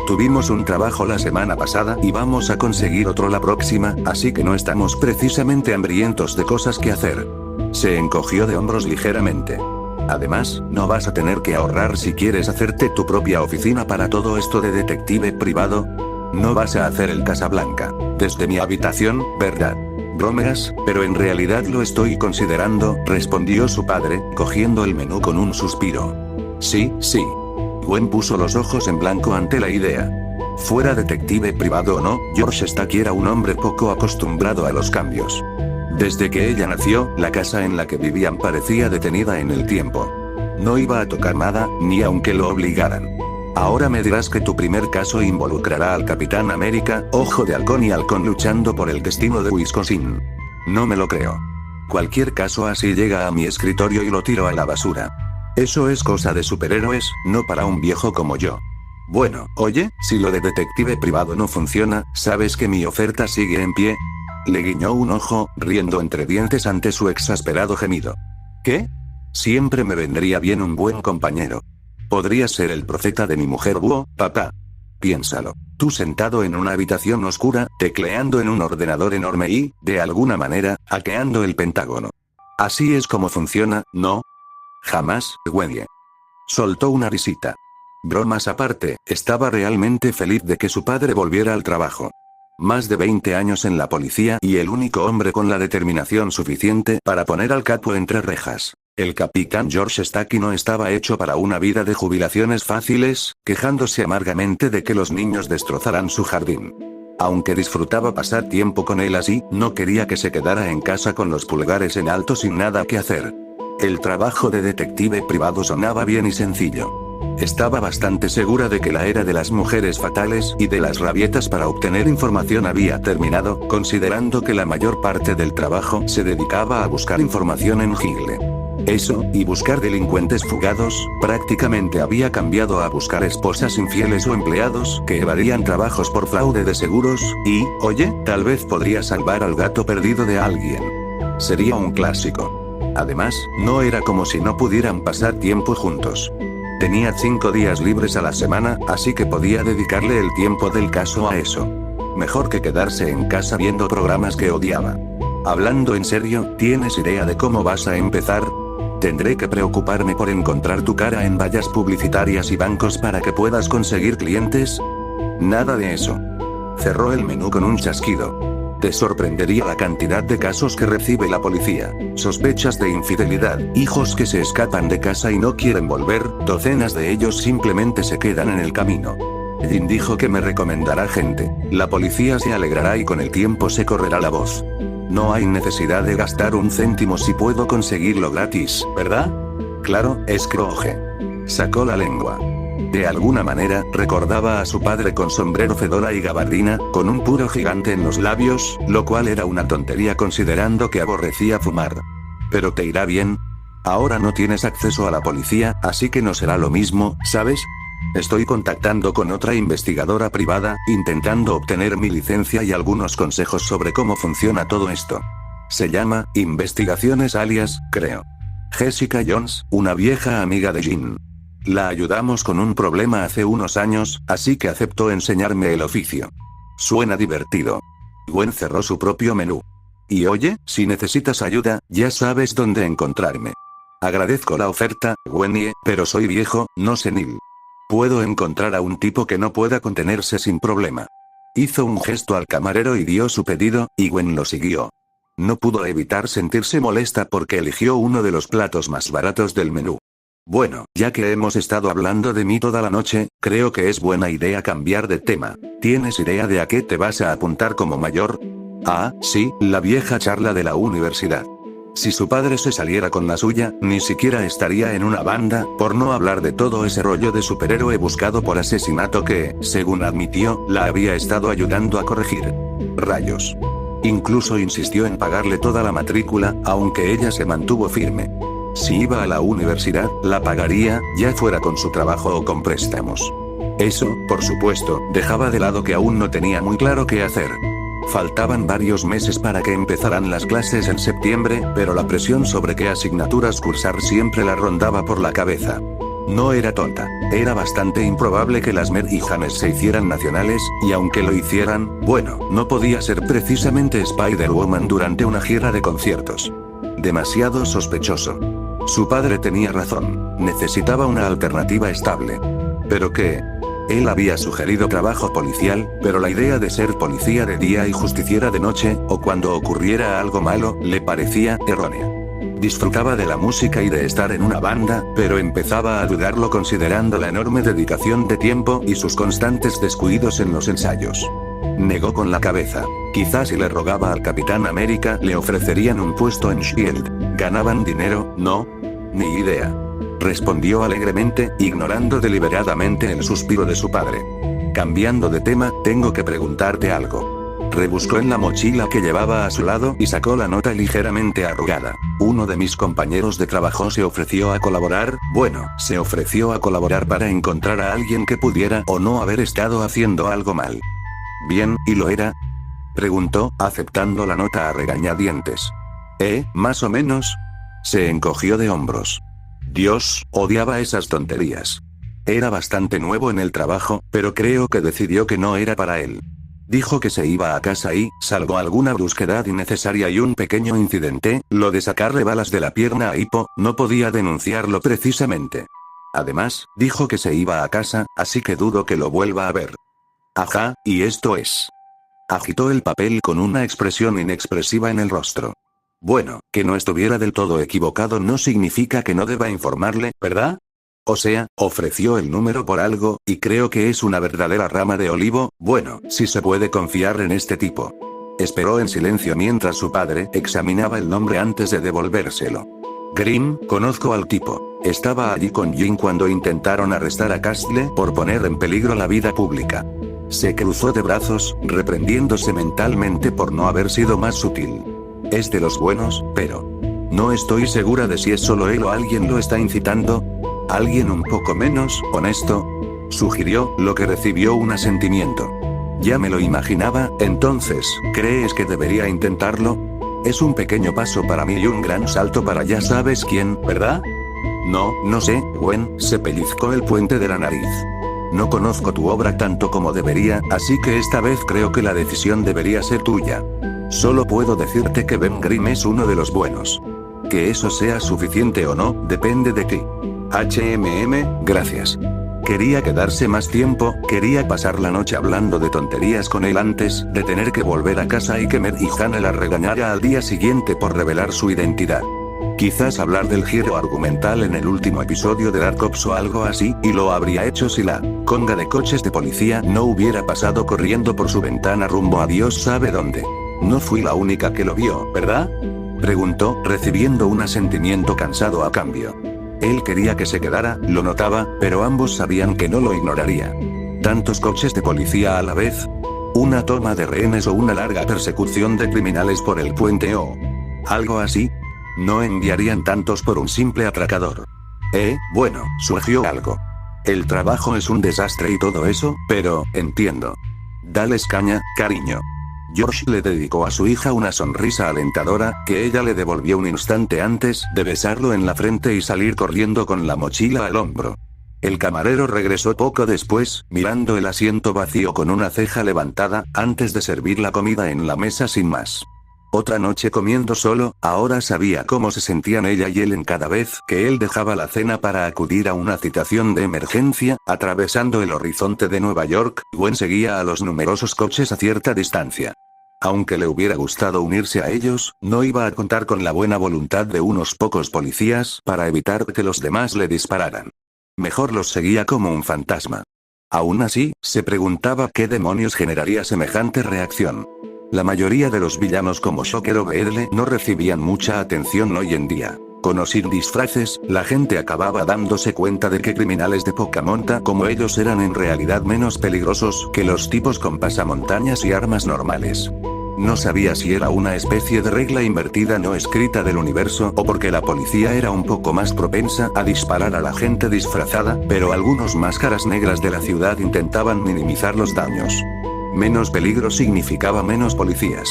Tuvimos un trabajo la semana pasada y vamos a conseguir otro la próxima, así que no estamos precisamente hambrientos de cosas que hacer. Se encogió de hombros ligeramente. Además, no vas a tener que ahorrar si quieres hacerte tu propia oficina para todo esto de detective privado. No vas a hacer el Casablanca desde mi habitación, ¿verdad? Bromeas, pero en realidad lo estoy considerando, respondió su padre, cogiendo el menú con un suspiro. Sí, sí. Gwen puso los ojos en blanco ante la idea. Fuera detective privado o no, George Stacky era un hombre poco acostumbrado a los cambios. Desde que ella nació, la casa en la que vivían parecía detenida en el tiempo. No iba a tocar nada, ni aunque lo obligaran. Ahora me dirás que tu primer caso involucrará al Capitán América, Ojo de Halcón y Halcón luchando por el destino de Wisconsin. No me lo creo. Cualquier caso así llega a mi escritorio y lo tiro a la basura. Eso es cosa de superhéroes, no para un viejo como yo. Bueno, oye, si lo de detective privado no funciona, ¿sabes que mi oferta sigue en pie? Le guiñó un ojo, riendo entre dientes ante su exasperado gemido. ¿Qué? Siempre me vendría bien un buen compañero. Podrías ser el profeta de mi mujer búho, papá. Piénsalo. Tú sentado en una habitación oscura, tecleando en un ordenador enorme y, de alguna manera, hackeando el Pentágono. Así es como funciona, ¿no? Jamás, Gwen. Soltó una risita. Bromas aparte, estaba realmente feliz de que su padre volviera al trabajo. Más de 20 años en la policía y el único hombre con la determinación suficiente para poner al capo entre rejas. El capitán George Stacky no estaba hecho para una vida de jubilaciones fáciles, quejándose amargamente de que los niños destrozaran su jardín. Aunque disfrutaba pasar tiempo con él así, no quería que se quedara en casa con los pulgares en alto sin nada que hacer. El trabajo de detective privado sonaba bien y sencillo. Estaba bastante segura de que la era de las mujeres fatales y de las rabietas para obtener información había terminado, considerando que la mayor parte del trabajo se dedicaba a buscar información en Higle. Eso, y buscar delincuentes fugados, prácticamente había cambiado a buscar esposas infieles o empleados que evadían trabajos por fraude de seguros, y, oye, tal vez podría salvar al gato perdido de alguien. Sería un clásico. Además, no era como si no pudieran pasar tiempo juntos. Tenía 5 días libres a la semana, así que podía dedicarle el tiempo del caso a eso. Mejor que quedarse en casa viendo programas que odiaba. Hablando en serio, ¿tienes idea de cómo vas a empezar? Tendré que preocuparme por encontrar tu cara en vallas publicitarias y bancos para que puedas conseguir clientes. Nada de eso. Cerró el menú con un chasquido. Te sorprendería la cantidad de casos que recibe la policía. Sospechas de infidelidad, hijos que se escapan de casa y no quieren volver, docenas de ellos simplemente se quedan en el camino. Jim dijo que me recomendará gente. La policía se alegrará y con el tiempo se correrá la voz. No hay necesidad de gastar un céntimo si puedo conseguirlo gratis, ¿verdad? Claro, Scrooge. Sacó la lengua. De alguna manera, recordaba a su padre con sombrero, fedora y gabardina, con un puro gigante en los labios, lo cual era una tontería considerando que aborrecía fumar. Pero te irá bien. Ahora no tienes acceso a la policía, así que no será lo mismo, ¿sabes? Estoy contactando con otra investigadora privada, intentando obtener mi licencia y algunos consejos sobre cómo funciona todo esto. Se llama Investigaciones Alias, creo. Jessica Jones, una vieja amiga de Jim. La ayudamos con un problema hace unos años, así que aceptó enseñarme el oficio. Suena divertido. Gwen cerró su propio menú. Y oye, si necesitas ayuda, ya sabes dónde encontrarme. Agradezco la oferta, Gwen, pero soy viejo, no senil. Puedo encontrar a un tipo que no pueda contenerse sin problema. Hizo un gesto al camarero y dio su pedido, y Gwen lo siguió. No pudo evitar sentirse molesta porque eligió uno de los platos más baratos del menú. Bueno, ya que hemos estado hablando de mí toda la noche, creo que es buena idea cambiar de tema. ¿Tienes idea de a qué te vas a apuntar como mayor? Ah, sí, la vieja charla de la universidad. Si su padre se saliera con la suya, ni siquiera estaría en una banda, por no hablar de todo ese rollo de superhéroe buscado por asesinato que, según admitió, la había estado ayudando a corregir. Rayos. Incluso insistió en pagarle toda la matrícula, aunque ella se mantuvo firme. Si iba a la universidad, la pagaría, ya fuera con su trabajo o con préstamos. Eso, por supuesto, dejaba de lado que aún no tenía muy claro qué hacer. Faltaban varios meses para que empezaran las clases en septiembre, pero la presión sobre qué asignaturas cursar siempre la rondaba por la cabeza. No era tonta. Era bastante improbable que las Mer y Janes se hicieran nacionales, y aunque lo hicieran, bueno, no podía ser precisamente Spider-Woman durante una gira de conciertos. Demasiado sospechoso. Su padre tenía razón. Necesitaba una alternativa estable. ¿Pero qué? Él había sugerido trabajo policial, pero la idea de ser policía de día y justiciera de noche, o cuando ocurriera algo malo, le parecía errónea. Disfrutaba de la música y de estar en una banda, pero empezaba a dudarlo considerando la enorme dedicación de tiempo y sus constantes descuidos en los ensayos. Negó con la cabeza. Quizás si le rogaba al Capitán América le ofrecerían un puesto en S.H.I.E.L.D. ¿Ganaban dinero? No. Ni idea. Respondió alegremente, ignorando deliberadamente el suspiro de su padre. Cambiando de tema, tengo que preguntarte algo. Rebuscó en la mochila que llevaba a su lado y sacó la nota ligeramente arrugada. Uno de mis compañeros de trabajo se ofreció a colaborar, se ofreció a colaborar para encontrar a alguien que pudiera o no haber estado haciendo algo mal. Bien, ¿y lo era? Preguntó, aceptando la nota a regañadientes. Más o menos. Se encogió de hombros. Dios, odiaba esas tonterías. Era bastante nuevo en el trabajo, pero creo que decidió que no era para él. Dijo que se iba a casa y, salvo alguna brusquedad innecesaria y un pequeño incidente, lo de sacarle balas de la pierna a Hippo, no podía denunciarlo precisamente. Además, dijo que se iba a casa, así que dudo que lo vuelva a ver. Ajá, y esto es. Agitó el papel con una expresión inexpresiva en el rostro. Bueno, que no estuviera del todo equivocado no significa que no deba informarle, ¿verdad? O sea, ofreció el número por algo, y creo que es una verdadera rama de olivo, si se puede confiar en este tipo. Esperó en silencio mientras su padre examinaba el nombre antes de devolvérselo. Grimm, conozco al tipo. Estaba allí con Jin cuando intentaron arrestar a Castle por poner en peligro la vida pública. Se cruzó de brazos, reprendiéndose mentalmente por no haber sido más sutil. Es de los buenos, pero no estoy segura de si es solo él o alguien lo está incitando. ¿Alguien un poco menos honesto? Sugirió, lo que recibió un asentimiento. Ya me lo imaginaba. Entonces, ¿crees que debería intentarlo? Es un pequeño paso para mí y un gran salto para ya sabes quién, ¿verdad? No sé, Gwen, se pellizcó el puente de la nariz. No conozco tu obra tanto como debería, así que esta vez creo que la decisión debería ser tuya. Solo puedo decirte que Ben Grimm es uno de los buenos. Que eso sea suficiente o no, depende de ti. Gracias. Quería quedarse más tiempo, quería pasar la noche hablando de tonterías con él antes de tener que volver a casa y que Mer y Hannah la regañara al día siguiente por revelar su identidad. Quizás hablar del giro argumental en el último episodio de Dark Ops o algo así, y lo habría hecho si la conga de coches de policía no hubiera pasado corriendo por su ventana rumbo a Dios sabe dónde. No fui la única que lo vio, ¿verdad? Preguntó, recibiendo un asentimiento cansado a cambio. Él quería que se quedara, lo notaba, pero ambos sabían que no lo ignoraría. ¿Tantos coches de policía a la vez? ¿Una toma de rehenes o una larga persecución de criminales por el puente o algo así? No enviarían tantos por un simple atracador. Surgió algo. El trabajo es un desastre y todo eso, pero, entiendo. Dales caña, cariño. George le dedicó a su hija una sonrisa alentadora, que ella le devolvió un instante antes de besarlo en la frente y salir corriendo con la mochila al hombro. El camarero regresó poco después, mirando el asiento vacío con una ceja levantada, antes de servir la comida en la mesa sin más. Otra noche comiendo solo, ahora sabía cómo se sentían ella y él en cada vez que él dejaba la cena para acudir a una citación de emergencia, atravesando el horizonte de Nueva York, Gwen seguía a los numerosos coches a cierta distancia. Aunque le hubiera gustado unirse a ellos, no iba a contar con la buena voluntad de unos pocos policías para evitar que los demás le dispararan. Mejor los seguía como un fantasma. Aún así, se preguntaba qué demonios generaría semejante reacción. La mayoría de los villanos como Shocker o Beedle no recibían mucha atención hoy en día. Con o sin disfraces, la gente acababa dándose cuenta de que criminales de poca monta como ellos eran en realidad menos peligrosos que los tipos con pasamontañas y armas normales. No sabía si era una especie de regla invertida no escrita del universo o porque la policía era un poco más propensa a disparar a la gente disfrazada, pero algunos máscaras negras de la ciudad intentaban minimizar los daños. Menos peligro significaba menos policías.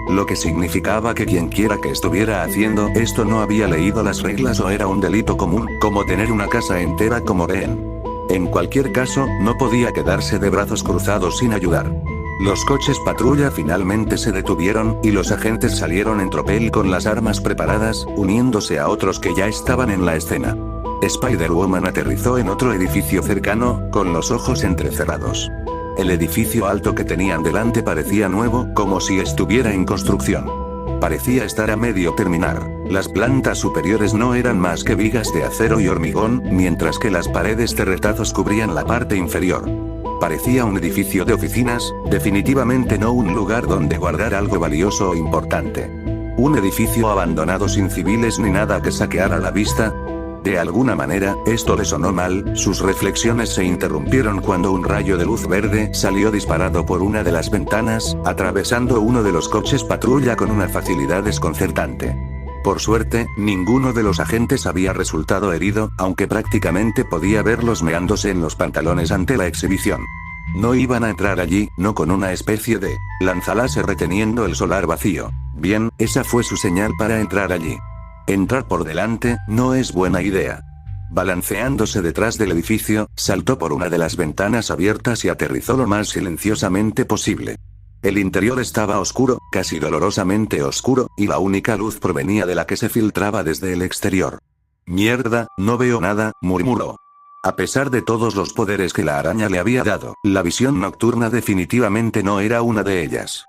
Lo que significaba que quienquiera que estuviera haciendo esto no había leído las reglas o era un delito común, como tener una casa entera como rehén. En cualquier caso, no podía quedarse de brazos cruzados sin ayudar. Los coches patrulla finalmente se detuvieron, y los agentes salieron en tropel con las armas preparadas, uniéndose a otros que ya estaban en la escena. Spider-Woman aterrizó en otro edificio cercano, con los ojos entrecerrados. El edificio alto que tenían delante parecía nuevo, como si estuviera en construcción. Parecía estar a medio terminar. Las plantas superiores no eran más que vigas de acero y hormigón, mientras que las paredes de retazos cubrían la parte inferior. Parecía un edificio de oficinas, definitivamente no un lugar donde guardar algo valioso o importante. Un edificio abandonado sin civiles ni nada que saqueara la vista. De alguna manera, esto le sonó mal, sus reflexiones se interrumpieron cuando un rayo de luz verde salió disparado por una de las ventanas, atravesando uno de los coches patrulla con una facilidad desconcertante. Por suerte, ninguno de los agentes había resultado herido, aunque prácticamente podía verlos meándose en los pantalones ante la exhibición. No iban a entrar allí, no con una especie de lanzaláser reteniendo el solar vacío. Bien, esa fue su señal para entrar allí. Entrar por delante, no es buena idea. Balanceándose detrás del edificio, saltó por una de las ventanas abiertas y aterrizó lo más silenciosamente posible. El interior estaba oscuro, casi dolorosamente oscuro, y la única luz provenía de la que se filtraba desde el exterior. «Mierda, no veo nada», murmuró. A pesar de todos los poderes que la araña le había dado, la visión nocturna definitivamente no era una de ellas.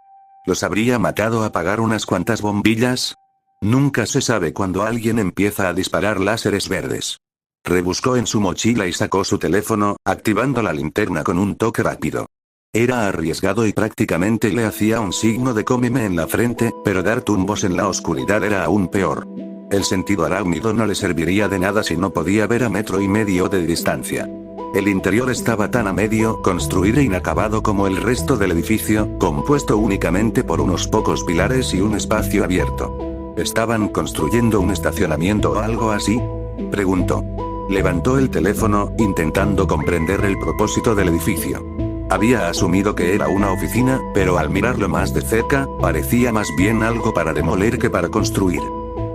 ¿Los habría matado apagar unas cuantas bombillas? Nunca se sabe cuando alguien empieza a disparar láseres verdes. Rebuscó en su mochila y sacó su teléfono, activando la linterna con un toque rápido. Era arriesgado y prácticamente le hacía un signo de cómeme en la frente, pero dar tumbos en la oscuridad era aún peor. El sentido arácnido no le serviría de nada si no podía ver a 1,5 metros de distancia. El interior estaba tan a medio construir e inacabado como el resto del edificio, compuesto únicamente por unos pocos pilares y un espacio abierto. ¿Estaban construyendo un estacionamiento o algo así?, preguntó. Levantó el teléfono, intentando comprender el propósito del edificio. Había asumido que era una oficina, pero al mirarlo más de cerca, parecía más bien algo para demoler que para construir.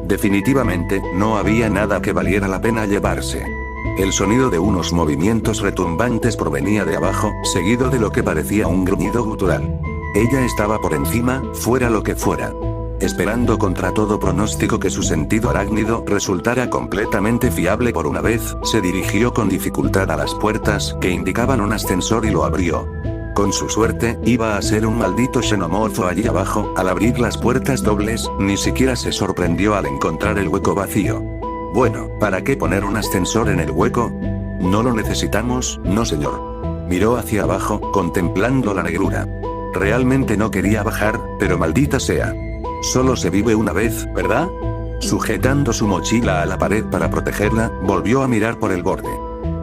Definitivamente, no había nada que valiera la pena llevarse. El sonido de unos movimientos retumbantes provenía de abajo, seguido de lo que parecía un gruñido gutural. Ella estaba por encima, fuera lo que fuera. Esperando contra todo pronóstico que su sentido arácnido resultara completamente fiable por una vez, se dirigió con dificultad a las puertas, que indicaban un ascensor y lo abrió. Con su suerte, iba a ser un maldito xenomorfo allí abajo. Al abrir las puertas dobles, ni siquiera se sorprendió al encontrar el hueco vacío. Bueno, ¿para qué poner un ascensor en el hueco? No lo necesitamos, no señor. Miró hacia abajo, contemplando la negrura. Realmente no quería bajar, pero maldita sea. Solo se vive una vez, ¿verdad? Sujetando su mochila a la pared para protegerla, volvió a mirar por el borde.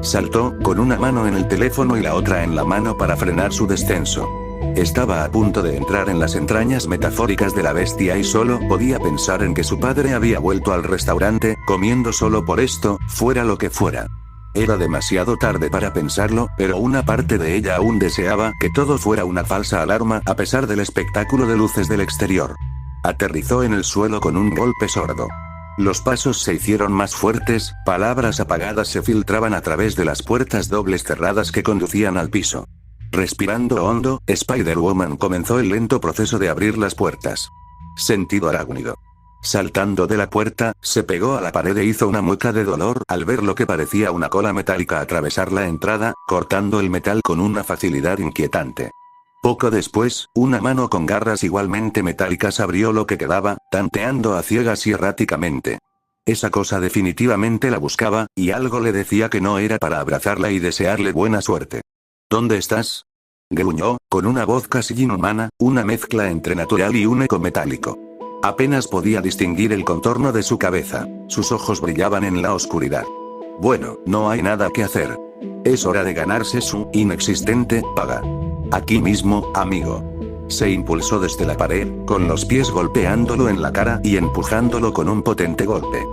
Saltó, con una mano en el teléfono y la otra en la mano para frenar su descenso. Estaba a punto de entrar en las entrañas metafóricas de la bestia y solo podía pensar en que su padre había vuelto al restaurante, comiendo solo por esto, fuera lo que fuera. Era demasiado tarde para pensarlo, pero una parte de ella aún deseaba que todo fuera una falsa alarma a pesar del espectáculo de luces del exterior. Aterrizó en el suelo con un golpe sordo. Los pasos se hicieron más fuertes, palabras apagadas se filtraban a través de las puertas dobles cerradas que conducían al piso. Respirando hondo, Spider-Woman comenzó el lento proceso de abrir las puertas. Sentido arácnido. Saltando de la puerta, se pegó a la pared e hizo una mueca de dolor al ver lo que parecía una cola metálica atravesar la entrada, cortando el metal con una facilidad inquietante. Poco después, una mano con garras igualmente metálicas abrió lo que quedaba, tanteando a ciegas y erráticamente. Esa cosa definitivamente la buscaba, y algo le decía que no era para abrazarla y desearle buena suerte. ¿Dónde estás? Gruñó, con una voz casi inhumana, una mezcla entre natural y un eco metálico. Apenas podía distinguir el contorno de su cabeza, sus ojos brillaban en la oscuridad. Bueno, no hay nada que hacer. Es hora de ganarse su inexistente paga. Aquí mismo, amigo. Se impulsó desde la pared, con los pies golpeándolo en la cara y empujándolo con un potente golpe.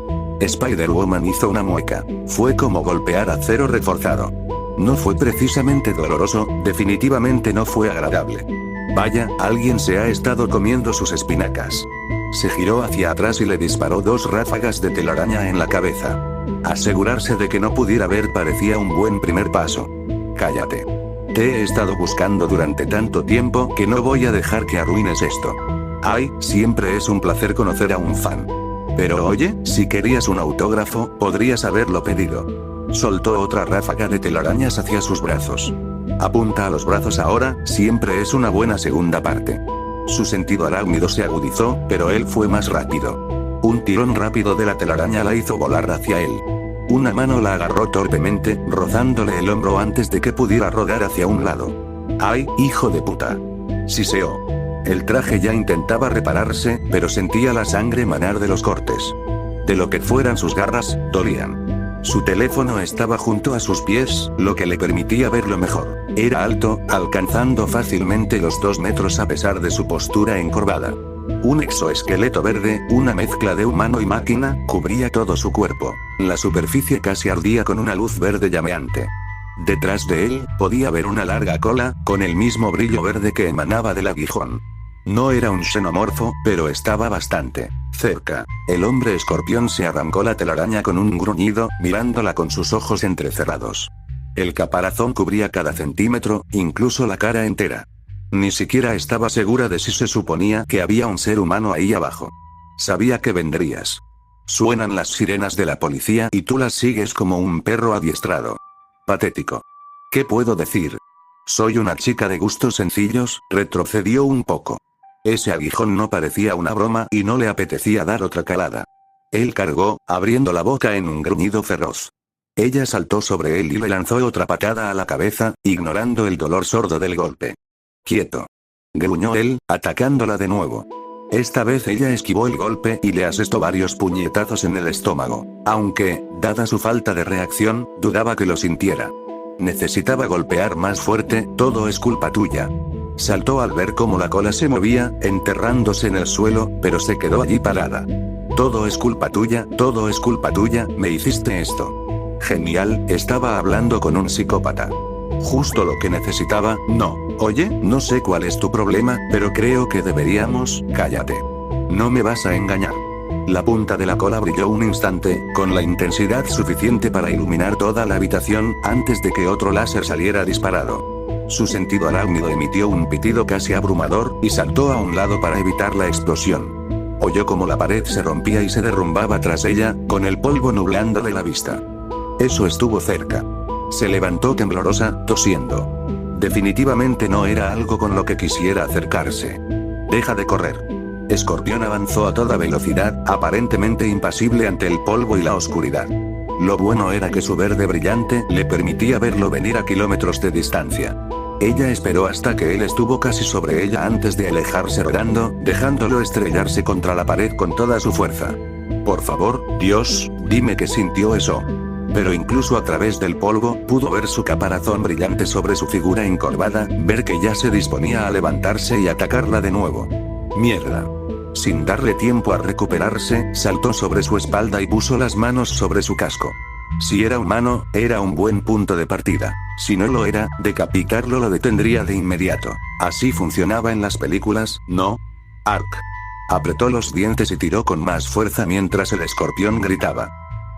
Spider-Woman hizo una mueca. Fue como golpear acero reforzado. No fue precisamente doloroso, definitivamente no fue agradable. Vaya, alguien se ha estado comiendo sus espinacas. Se giró hacia atrás y le disparó 2 ráfagas de telaraña en la cabeza. Asegurarse de que no pudiera ver parecía un buen primer paso. Cállate. Te he estado buscando durante tanto tiempo que no voy a dejar que arruines esto. Ay, siempre es un placer conocer a un fan. Pero oye, si querías un autógrafo, podrías haberlo pedido. Soltó otra ráfaga de telarañas hacia sus brazos. Apunta a los brazos ahora, siempre es una buena segunda parte. Su sentido arácnido se agudizó, pero él fue más rápido. Un tirón rápido de la telaraña la hizo volar hacia él. Una mano la agarró torpemente, rozándole el hombro antes de que pudiera rodar hacia un lado. ¡Ay, hijo de puta! Siseó. El traje ya intentaba repararse, pero sentía la sangre manar de los cortes. De lo que fueran sus garras, dolían. Su teléfono estaba junto a sus pies, lo que le permitía verlo mejor. Era alto, alcanzando fácilmente los 2 metros a pesar de su postura encorvada. Un exoesqueleto verde, una mezcla de humano y máquina, cubría todo su cuerpo. La superficie casi ardía con una luz verde llameante. Detrás de él, podía ver una larga cola, con el mismo brillo verde que emanaba del aguijón. No era un xenomorfo, pero estaba bastante cerca. El hombre escorpión se arrancó la telaraña con un gruñido, mirándola con sus ojos entrecerrados. El caparazón cubría cada centímetro, incluso la cara entera. Ni siquiera estaba segura de si se suponía que había un ser humano ahí abajo. Sabía que vendrías. Suenan las sirenas de la policía y tú las sigues como un perro adiestrado. Patético. ¿Qué puedo decir? Soy una chica de gustos sencillos, retrocedió un poco. Ese aguijón no parecía una broma y no le apetecía dar otra calada. Él cargó, abriendo la boca en un gruñido feroz. Ella saltó sobre él y le lanzó otra patada a la cabeza, ignorando el dolor sordo del golpe. Quieto. Gruñó él, atacándola de nuevo. Esta vez ella esquivó el golpe y le asestó varios puñetazos en el estómago, aunque, dada su falta de reacción, dudaba que lo sintiera. Necesitaba golpear más fuerte, todo es culpa tuya. Saltó al ver cómo la cola se movía, enterrándose en el suelo, pero se quedó allí parada. Todo es culpa tuya, me hiciste esto. Genial, estaba hablando con un psicópata. Justo lo que necesitaba, no. Oye, no sé cuál es tu problema, pero creo que deberíamos, cállate. No me vas a engañar. La punta de la cola brilló un instante, con la intensidad suficiente para iluminar toda la habitación, antes de que otro láser saliera disparado. Su sentido arácnido emitió un pitido casi abrumador, y saltó a un lado para evitar la explosión. Oyó como la pared se rompía y se derrumbaba tras ella, con el polvo nublándole la vista. Eso estuvo cerca. Se levantó temblorosa, tosiendo. Definitivamente no era algo con lo que quisiera acercarse. Deja de correr. Escorpión avanzó a toda velocidad, aparentemente impasible ante el polvo y la oscuridad. Lo bueno era que su verde brillante le permitía verlo venir a kilómetros de distancia. Ella esperó hasta que él estuvo casi sobre ella antes de alejarse rodando, dejándolo estrellarse contra la pared con toda su fuerza. Por favor, Dios, dime que sintió eso. Pero incluso a través del polvo, pudo ver su caparazón brillante sobre su figura encorvada, ver que ya se disponía a levantarse y atacarla de nuevo. Mierda. Sin darle tiempo a recuperarse, saltó sobre su espalda y puso las manos sobre su casco. Si era humano, era un buen punto de partida. Si no lo era, decapitarlo lo detendría de inmediato. Así funcionaba en las películas, ¿no? Ark. Apretó los dientes y tiró con más fuerza mientras el escorpión gritaba.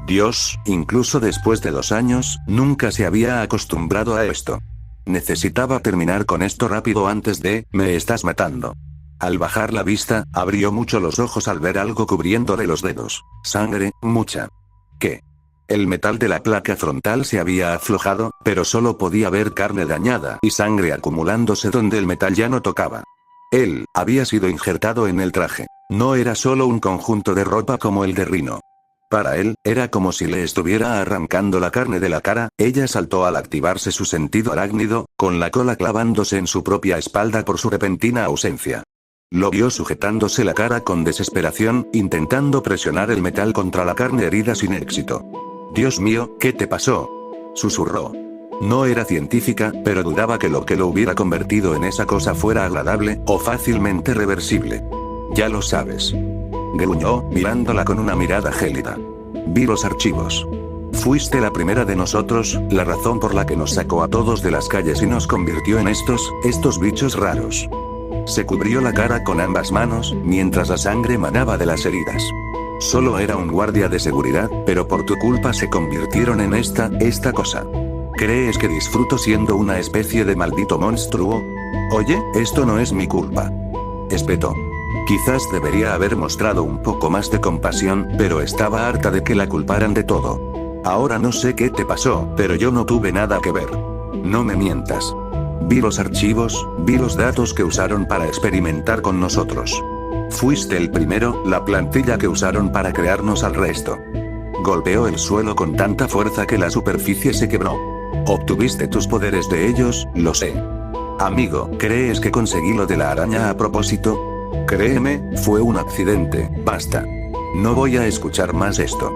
Dios, incluso después de 2 años, nunca se había acostumbrado a esto. Necesitaba terminar con esto rápido antes de, me estás matando. Al bajar la vista, abrió mucho los ojos al ver algo cubriéndole los dedos. Sangre, mucha. ¿Qué? El metal de la placa frontal se había aflojado, pero solo podía ver carne dañada y sangre acumulándose donde el metal ya no tocaba. Él había sido injertado en el traje. No era solo un conjunto de ropa como el de Rhino. Para él, era como si le estuviera arrancando la carne de la cara. Ella saltó al activarse su sentido arácnido, con la cola clavándose en su propia espalda por su repentina ausencia. Lo vio sujetándose la cara con desesperación, intentando presionar el metal contra la carne herida sin éxito. «Dios mío, ¿qué te pasó?», susurró. No era científica, pero dudaba que lo hubiera convertido en esa cosa fuera agradable, o fácilmente reversible. «Ya lo sabes», gruñó, mirándola con una mirada gélida. «Vi los archivos. Fuiste la primera de nosotros, la razón por la que nos sacó a todos de las calles y nos convirtió en estos bichos raros». Se cubrió la cara con ambas manos, mientras la sangre manaba de las heridas. «Solo era un guardia de seguridad, pero por tu culpa se convirtieron en esta cosa. ¿Crees que disfruto siendo una especie de maldito monstruo? Oye, esto no es mi culpa», espetó. Quizás debería haber mostrado un poco más de compasión, pero estaba harta de que la culparan de todo. «Ahora no sé qué te pasó, pero yo no tuve nada que ver. No me mientas. Vi los archivos, vi los datos que usaron para experimentar con nosotros. Fuiste el primero, la plantilla que usaron para crearnos al resto». Golpeó el suelo con tanta fuerza que la superficie se quebró. «Obtuviste tus poderes de ellos, lo sé. Amigo, ¿crees que conseguí lo de la araña a propósito? Créeme, fue un accidente, basta. No voy a escuchar más esto».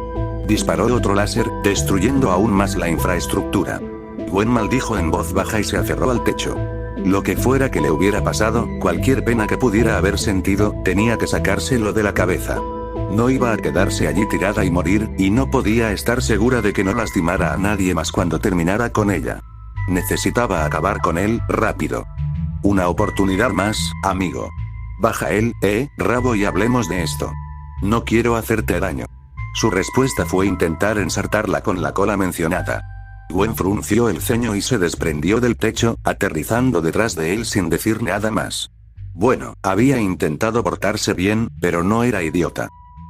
Disparó otro láser, destruyendo aún más la infraestructura. Gwen maldijo en voz baja y se aferró al techo. Lo que fuera que le hubiera pasado, cualquier pena que pudiera haber sentido, tenía que sacárselo de la cabeza. No iba a quedarse allí tirada y morir, y no podía estar segura de que no lastimara a nadie más cuando terminara con ella. Necesitaba acabar con él, rápido. «Una oportunidad más, amigo. Baja el rabo y hablemos de esto. No quiero hacerte daño». Su respuesta fue intentar ensartarla con la cola mencionada. Gwen frunció el ceño y se desprendió del techo, aterrizando detrás de él sin decir nada más. Bueno, había intentado portarse bien, pero no era idiota.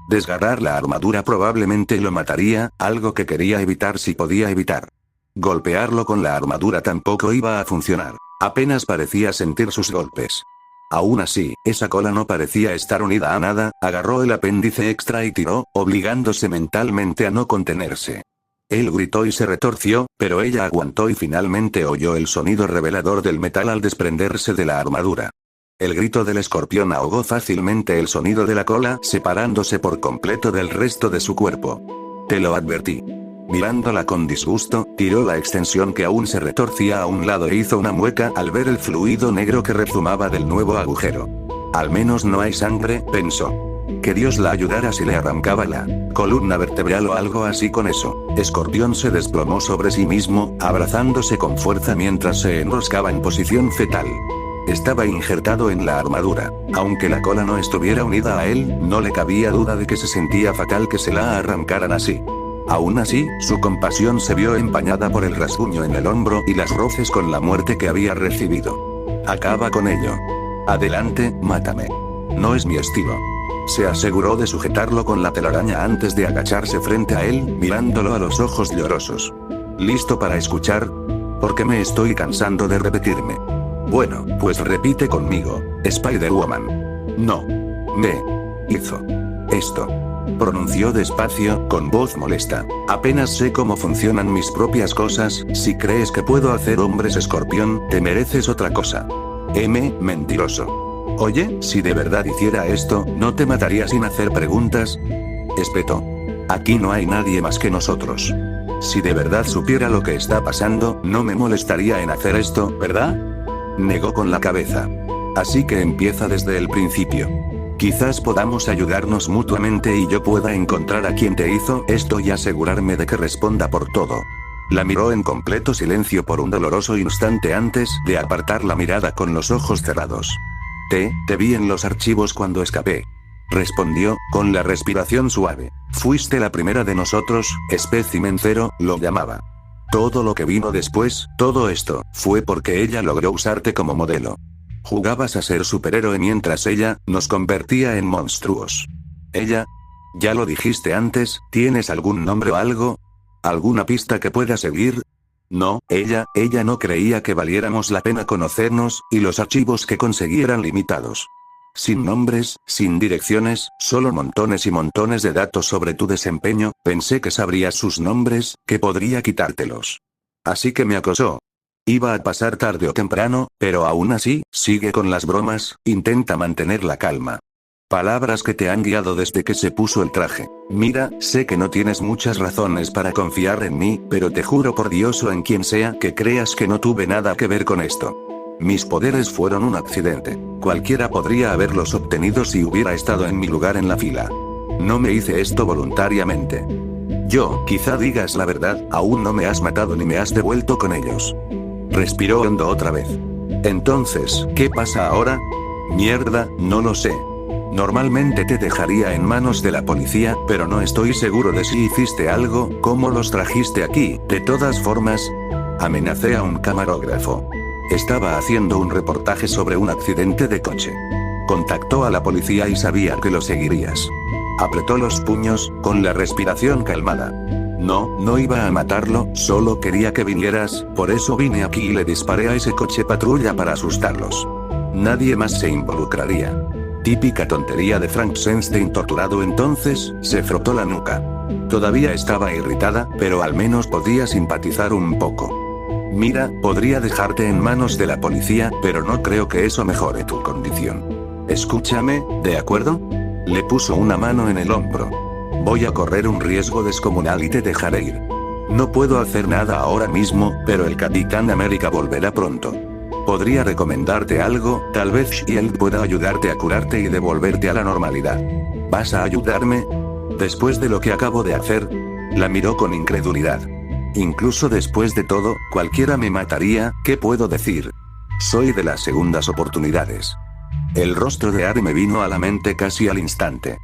Desgarrar la armadura probablemente lo mataría, algo que quería evitar si podía evitar. Golpearlo con la armadura tampoco iba a funcionar. Apenas parecía sentir sus golpes. Aún así, esa cola no parecía estar unida a nada. Agarró el apéndice extra y tiró, obligándose mentalmente a no contenerse. Él gritó y se retorció, pero ella aguantó y finalmente oyó el sonido revelador del metal al desprenderse de la armadura. El grito del escorpión ahogó fácilmente el sonido de la cola, separándose por completo del resto de su cuerpo. «Te lo advertí». Mirándola con disgusto, tiró la extensión que aún se retorcía a un lado e hizo una mueca al ver el fluido negro que rezumaba del nuevo agujero. «Al menos no hay sangre», pensó. Que Dios la ayudara si le arrancaba la columna vertebral o algo así con eso. Escorpión se desplomó sobre sí mismo, abrazándose con fuerza mientras se enroscaba en posición fetal. Estaba injertado en la armadura. Aunque la cola no estuviera unida a él, no le cabía duda de que se sentía fatal que se la arrancaran así. Aún así, su compasión se vio empañada por el rasguño en el hombro y las roces con la muerte que había recibido. «Acaba con ello. Adelante, mátame. No es mi estilo». Se aseguró de sujetarlo con la telaraña antes de agacharse frente a él, mirándolo a los ojos llorosos. «¿Listo para escuchar? Porque me estoy cansando de repetirme». «Bueno, pues repite conmigo, Spider-Woman». «No. Me hizo esto», pronunció despacio, con voz molesta. «Apenas sé cómo funcionan mis propias cosas. Si crees que puedo hacer hombres escorpión, te mereces otra cosa. Mentiroso. Oye, si de verdad hiciera esto, ¿no te mataría sin hacer preguntas?», espetó. «Aquí no hay nadie más que nosotros. Si de verdad supiera lo que está pasando, no me molestaría en hacer esto, ¿verdad?», negó con la cabeza. «Así que empieza desde el principio. Quizás podamos ayudarnos mutuamente y yo pueda encontrar a quien te hizo esto y asegurarme de que responda por todo». La miró en completo silencio por un doloroso instante antes de apartar la mirada con los ojos cerrados. Te vi en los archivos cuando escapé», respondió, con la respiración suave. «Fuiste la primera de nosotros, espécimen cero, lo llamaba. Todo lo que vino después, todo esto, fue porque ella logró usarte como modelo». Jugabas a ser superhéroe mientras ella nos convertía en monstruos. Ella. Ya lo dijiste antes, ¿tienes algún nombre o algo? ¿Alguna pista que pueda seguir? No, ella no creía que valiéramos la pena conocernos, y los archivos que conseguí eran limitados. Sin nombres, sin direcciones, solo montones y montones de datos sobre tu desempeño. Pensé que sabrías sus nombres, que podría quitártelos. Así que me acosó. Iba a pasar tarde o temprano, pero aún así, sigue con las bromas, intenta mantener la calma. Palabras que te han guiado desde que se puso el traje. Mira, sé que no tienes muchas razones para confiar en mí, pero te juro por Dios o en quien sea que creas que no tuve nada que ver con esto. Mis poderes fueron un accidente. Cualquiera podría haberlos obtenido si hubiera estado en mi lugar en la fila. No me hice esto voluntariamente. Quizá digas la verdad, aún no me has matado ni me has devuelto con ellos. Respiró hondo otra vez. Entonces, ¿qué pasa ahora? Mierda, no lo sé. Normalmente te dejaría en manos de la policía, pero no estoy seguro de si hiciste algo, cómo los trajiste aquí. De todas formas, amenacé a un camarógrafo. Estaba haciendo un reportaje sobre un accidente de coche. Contactó a la policía y sabía que lo seguirías. Apretó los puños, con la respiración calmada. No iba a matarlo, solo quería que vinieras, por eso vine aquí y le disparé a ese coche patrulla para asustarlos. Nadie más se involucraría. Típica tontería de Frankenstein torturado. Entonces, se frotó la nuca. Todavía estaba irritada, pero al menos podía simpatizar un poco. Mira, podría dejarte en manos de la policía, pero no creo que eso mejore tu condición. Escúchame, ¿de acuerdo? Le puso una mano en el hombro. Voy a correr un riesgo descomunal y te dejaré ir. No puedo hacer nada ahora mismo, pero el Capitán América volverá pronto. Podría recomendarte algo, tal vez Shield pueda ayudarte a curarte y devolverte a la normalidad. ¿Vas a ayudarme? Después de lo que acabo de hacer, la miró con incredulidad. Incluso después de todo, cualquiera me mataría, ¿qué puedo decir? Soy de las segundas oportunidades. El rostro de Ari me vino a la mente casi al instante.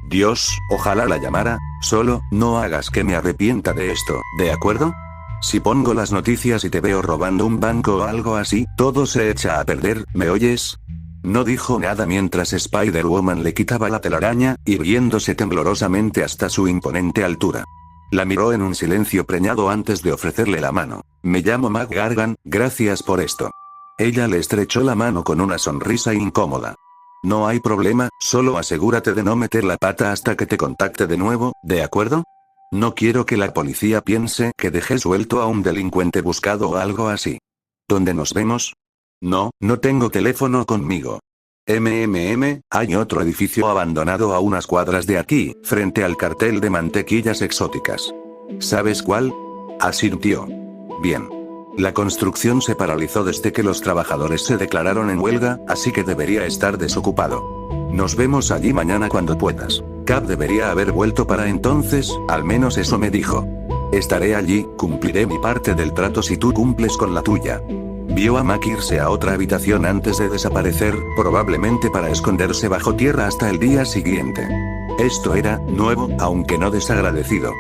Dios, ojalá la llamara, solo, no hagas que me arrepienta de esto, ¿de acuerdo? Si pongo las noticias y te veo robando un banco o algo así, todo se echa a perder, ¿me oyes? No dijo nada mientras Spider-Woman le quitaba la telaraña, irguiéndose temblorosamente hasta su imponente altura. La miró en un silencio preñado antes de ofrecerle la mano. Me llamo Mac Gargan, gracias por esto. Ella le estrechó la mano con una sonrisa incómoda. No hay problema, solo asegúrate de no meter la pata hasta que te contacte de nuevo, ¿de acuerdo? No quiero que la policía piense que dejé suelto a un delincuente buscado o algo así. ¿Dónde nos vemos? No tengo teléfono conmigo. Hay otro edificio abandonado a unas cuadras de aquí, frente al cartel de mantequillas exóticas. ¿Sabes cuál? Asintió. Bien. La construcción se paralizó desde que los trabajadores se declararon en huelga, así que debería estar desocupado. Nos vemos allí mañana cuando puedas. Cap debería haber vuelto para entonces, al menos eso me dijo. Estaré allí, cumpliré mi parte del trato si tú cumples con la tuya. Vio a Mac irse a otra habitación antes de desaparecer, probablemente para esconderse bajo tierra hasta el día siguiente. Esto era nuevo, aunque no desagradecido.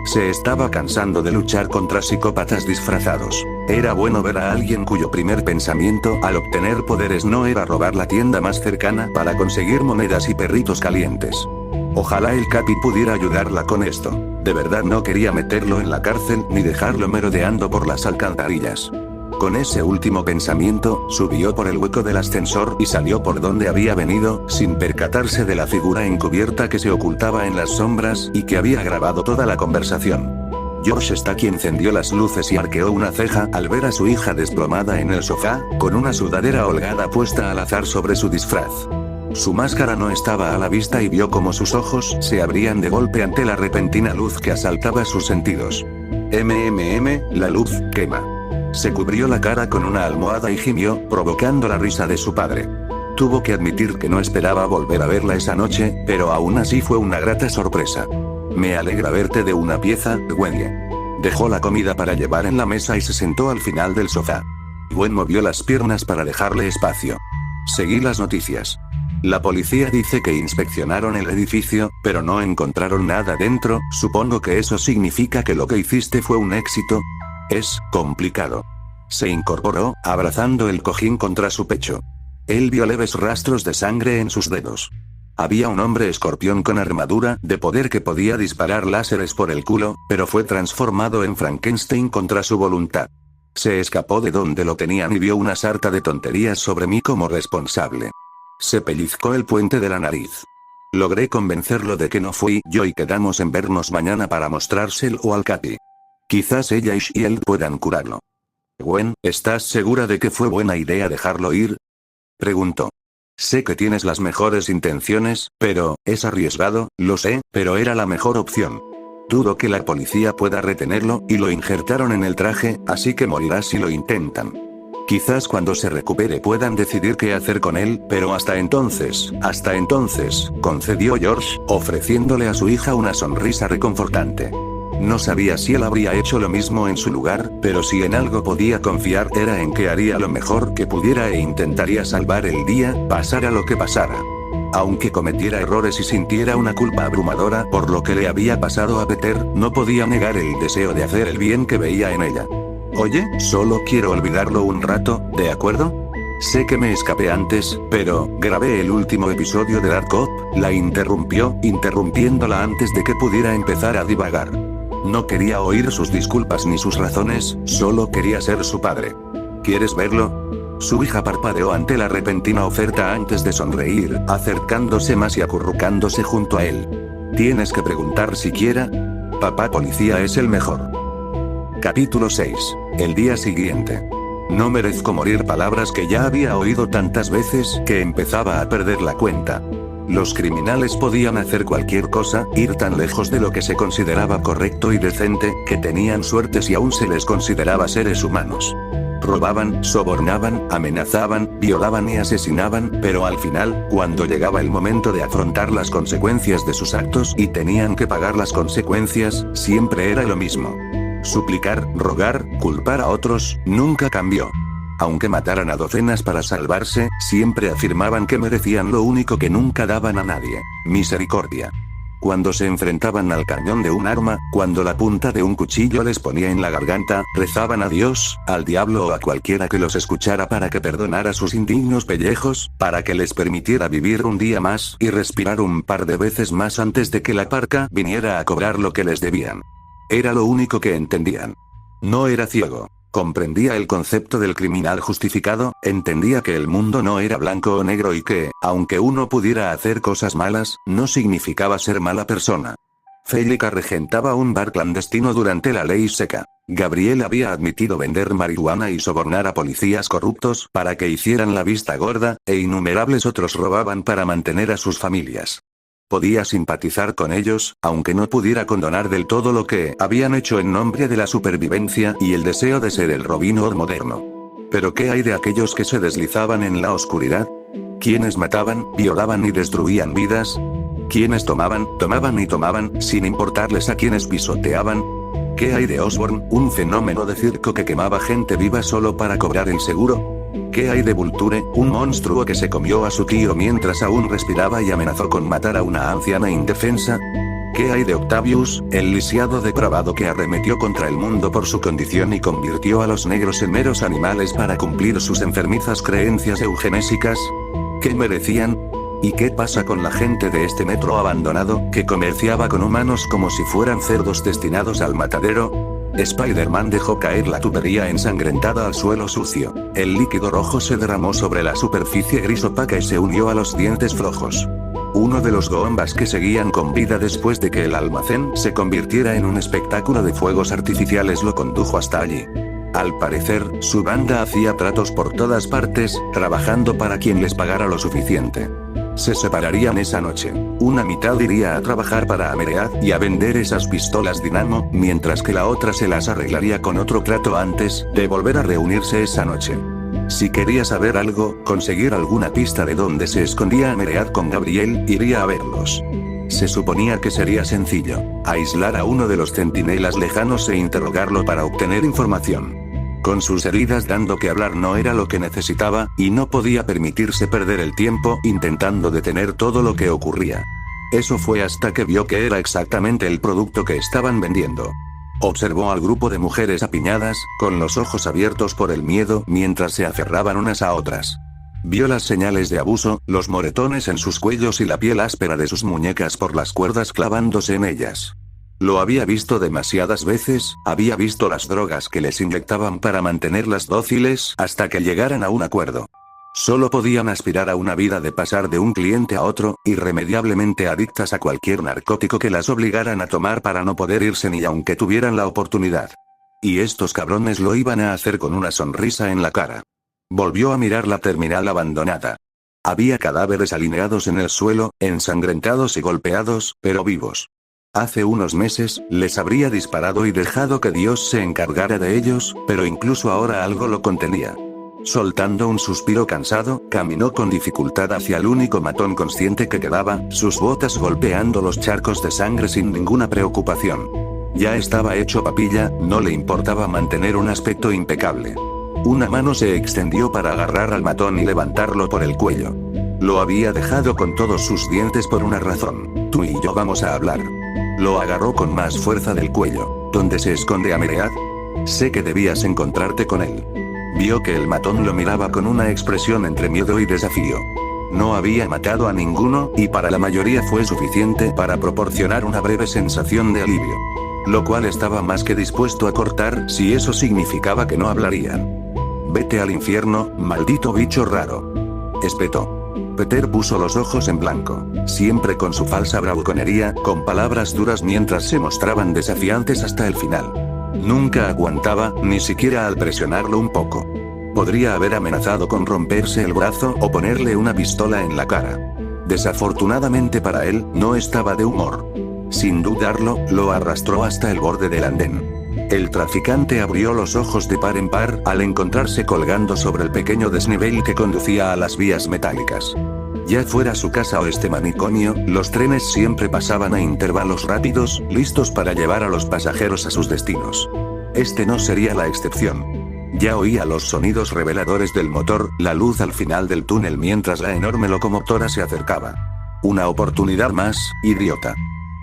Se estaba cansando de luchar contra psicópatas disfrazados. Era bueno ver a alguien cuyo primer pensamiento al obtener poderes no era robar la tienda más cercana para conseguir monedas y perritos calientes. Ojalá el Capi pudiera ayudarla con esto. De verdad no quería meterlo en la cárcel ni dejarlo merodeando por las alcantarillas. Con ese último pensamiento, subió por el hueco del ascensor y salió por donde había venido, sin percatarse de la figura encubierta que se ocultaba en las sombras y que había grabado toda la conversación. Josh Stack encendió las luces y arqueó una ceja al ver a su hija desplomada en el sofá, con una sudadera holgada puesta al azar sobre su disfraz. Su máscara no estaba a la vista y vio como sus ojos se abrían de golpe ante la repentina luz que asaltaba sus sentidos. La luz quema. Se cubrió la cara con una almohada y gimió, provocando la risa de su padre. Tuvo que admitir que no esperaba volver a verla esa noche, pero aún así fue una grata sorpresa. Me alegra verte de una pieza, Gwen. Dejó la comida para llevar en la mesa y se sentó al final del sofá. Gwen movió las piernas para dejarle espacio. Seguí las noticias. La policía dice que inspeccionaron el edificio, pero no encontraron nada dentro. Supongo que eso significa que lo que hiciste fue un éxito. Es complicado. Se incorporó, abrazando el cojín contra su pecho. Él vio leves rastros de sangre en sus dedos. Había un hombre escorpión con armadura de poder que podía disparar láseres por el culo, pero fue transformado en Frankenstein contra su voluntad. Se escapó de donde lo tenían y vio una sarta de tonterías sobre mí como responsable. Se pellizcó el puente de la nariz. Logré convencerlo de que no fui yo y quedamos en vernos mañana para mostrárselo al Capi. Quizás ella y Shield puedan curarlo. Gwen, ¿estás segura de que fue buena idea dejarlo ir? Preguntó. Sé que tienes las mejores intenciones, pero, es arriesgado, lo sé, pero era la mejor opción. Dudo que la policía pueda retenerlo, y lo injertaron en el traje, así que morirá si lo intentan. Quizás cuando se recupere puedan decidir qué hacer con él, pero hasta entonces, concedió George, ofreciéndole a su hija una sonrisa reconfortante. No sabía si él habría hecho lo mismo en su lugar, pero si en algo podía confiar era en que haría lo mejor que pudiera e intentaría salvar el día, pasara lo que pasara. Aunque cometiera errores y sintiera una culpa abrumadora por lo que le había pasado a Peter, no podía negar el deseo de hacer el bien que veía en ella. Oye, solo quiero olvidarlo un rato, ¿de acuerdo? Sé que me escapé antes, pero grabé el último episodio de Dark Cop, la interrumpió, interrumpiéndola antes de que pudiera empezar a divagar. No quería oír sus disculpas ni sus razones, solo quería ser su padre. ¿Quieres verlo? Su hija parpadeó ante la repentina oferta antes de sonreír, acercándose más y acurrucándose junto a él. Tienes que preguntar siquiera. Papá policía es el mejor. Capítulo 6. El día siguiente. No merezco morir, palabras que ya había oído tantas veces que empezaba a perder la cuenta. Los criminales podían hacer cualquier cosa, ir tan lejos de lo que se consideraba correcto y decente, que tenían suerte si aún se les consideraba seres humanos. Robaban, sobornaban, amenazaban, violaban y asesinaban, pero al final, cuando llegaba el momento de afrontar las consecuencias de sus actos y tenían que pagar las consecuencias, siempre era lo mismo. Suplicar, rogar, culpar a otros, nunca cambió. Aunque mataran a docenas para salvarse, siempre afirmaban que merecían lo único que nunca daban a nadie: misericordia. Cuando se enfrentaban al cañón de un arma, cuando la punta de un cuchillo les ponía en la garganta, rezaban a Dios, al diablo o a cualquiera que los escuchara para que perdonara sus indignos pellejos, para que les permitiera vivir un día más y respirar un par de veces más antes de que la parca viniera a cobrar lo que les debían. Era lo único que entendían. No era ciego. Comprendía el concepto del criminal justificado, entendía que el mundo no era blanco o negro y que, aunque uno pudiera hacer cosas malas, no significaba ser mala persona. Felica regentaba un bar clandestino durante la ley seca. Gabriel había admitido vender marihuana y sobornar a policías corruptos para que hicieran la vista gorda, e innumerables otros robaban para mantener a sus familias. Podía simpatizar con ellos, aunque no pudiera condonar del todo lo que habían hecho en nombre de la supervivencia y el deseo de ser el Robin Hood moderno. Pero ¿qué hay de aquellos que se deslizaban en la oscuridad? ¿Quiénes mataban, violaban y destruían vidas? ¿Quiénes tomaban y tomaban, sin importarles a quienes pisoteaban? ¿Qué hay de Osborn, un fenómeno de circo que quemaba gente viva solo para cobrar el seguro? ¿Qué hay de Vulture, un monstruo que se comió a su tío mientras aún respiraba y amenazó con matar a una anciana indefensa? ¿Qué hay de Octavius, el lisiado depravado que arremetió contra el mundo por su condición y convirtió a los negros en meros animales para cumplir sus enfermizas creencias eugenésicas? ¿Qué merecían? ¿Y qué pasa con la gente de este metro abandonado, que comerciaba con humanos como si fueran cerdos destinados al matadero? Spider-Man dejó caer la tubería ensangrentada al suelo sucio. El líquido rojo se derramó sobre la superficie gris opaca y se unió a los dientes flojos. Uno de los Goombas que seguían con vida después de que el almacén se convirtiera en un espectáculo de fuegos artificiales lo condujo hasta allí. Al parecer, su banda hacía tratos por todas partes, trabajando para quien les pagara lo suficiente. Se separarían esa noche. Una mitad iría a trabajar para Ameread y a vender esas pistolas Dinamo, mientras que la otra se las arreglaría con otro trato antes de volver a reunirse esa noche. Si quería saber algo, conseguir alguna pista de dónde se escondía Ameread con Gabriel, iría a verlos. Se suponía que sería sencillo: aislar a uno de los centinelas lejanos e interrogarlo para obtener información. Con sus heridas dando que hablar no era lo que necesitaba, y no podía permitirse perder el tiempo intentando detener todo lo que ocurría. Eso fue hasta que vio que era exactamente el producto que estaban vendiendo. Observó al grupo de mujeres apiñadas, con los ojos abiertos por el miedo, mientras se aferraban unas a otras. Vio las señales de abuso, los moretones en sus cuellos y la piel áspera de sus muñecas por las cuerdas clavándose en ellas. Lo había visto demasiadas veces, había visto las drogas que les inyectaban para mantenerlas dóciles hasta que llegaran a un acuerdo. Solo podían aspirar a una vida de pasar de un cliente a otro, irremediablemente adictas a cualquier narcótico que las obligaran a tomar para no poder irse ni aunque tuvieran la oportunidad. Y estos cabrones lo iban a hacer con una sonrisa en la cara. Volvió a mirar la terminal abandonada. Había cadáveres alineados en el suelo, ensangrentados y golpeados, pero vivos. Hace unos meses, les habría disparado y dejado que Dios se encargara de ellos, pero incluso ahora algo lo contenía. Soltando un suspiro cansado, caminó con dificultad hacia el único matón consciente que quedaba, sus botas golpeando los charcos de sangre sin ninguna preocupación. Ya estaba hecho papilla, no le importaba mantener un aspecto impecable. Una mano se extendió para agarrar al matón y levantarlo por el cuello. Lo había dejado con todos sus dientes por una razón. Tú y yo vamos a hablar. Lo agarró con más fuerza del cuello. ¿Dónde se esconde Ameread? Sé que debías encontrarte con él. Vio que el matón lo miraba con una expresión entre miedo y desafío. No había matado a ninguno, y para la mayoría fue suficiente para proporcionar una breve sensación de alivio. Lo cual estaba más que dispuesto a cortar si eso significaba que no hablarían. Vete al infierno, maldito bicho raro. Espetó. Peter puso los ojos en blanco, siempre con su falsa bravuconería, con palabras duras mientras se mostraban desafiantes hasta el final. Nunca aguantaba, ni siquiera al presionarlo un poco. Podría haber amenazado con romperse el brazo o ponerle una pistola en la cara. Desafortunadamente para él, no estaba de humor. Sin dudarlo, lo arrastró hasta el borde del andén. El traficante abrió los ojos de par en par al encontrarse colgando sobre el pequeño desnivel que conducía a las vías metálicas. Ya fuera su casa o este manicomio, los trenes siempre pasaban a intervalos rápidos, listos para llevar a los pasajeros a sus destinos. Este no sería la excepción. Ya oía los sonidos reveladores del motor, la luz al final del túnel mientras la enorme locomotora se acercaba. Una oportunidad más, idiota.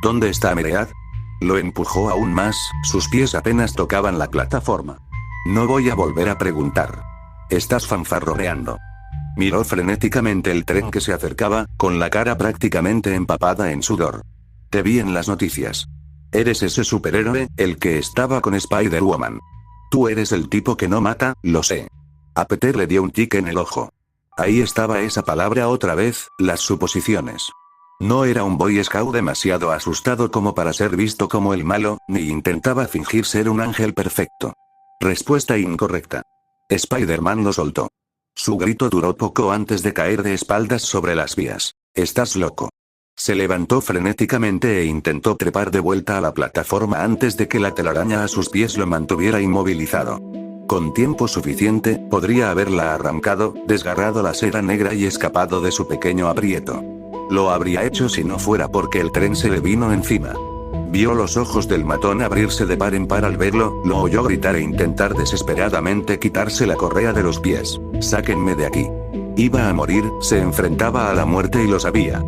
¿Dónde está Ameread? Lo empujó aún más, sus pies apenas tocaban la plataforma. No voy a volver a preguntar. Estás fanfarroneando. Miró frenéticamente el tren que se acercaba, con la cara prácticamente empapada en sudor. Te vi en las noticias. Eres ese superhéroe, el que estaba con Spider-Woman. Tú eres el tipo que no mata, lo sé. A Peter le dio un tic en el ojo. Ahí estaba esa palabra otra vez, las suposiciones. No era un Boy Scout demasiado asustado como para ser visto como el malo, ni intentaba fingir ser un ángel perfecto. Respuesta incorrecta. Spider-Man lo soltó. Su grito duró poco antes de caer de espaldas sobre las vías. Estás loco. Se levantó frenéticamente e intentó trepar de vuelta a la plataforma antes de que la telaraña a sus pies lo mantuviera inmovilizado. Con tiempo suficiente, podría haberla arrancado, desgarrado la seda negra y escapado de su pequeño aprieto. Lo habría hecho si no fuera porque el tren se le vino encima. Vio los ojos del matón abrirse de par en par al verlo, lo oyó gritar e intentar desesperadamente quitarse la correa de los pies. Sáquenme de aquí. Iba a morir, se enfrentaba a la muerte y lo sabía.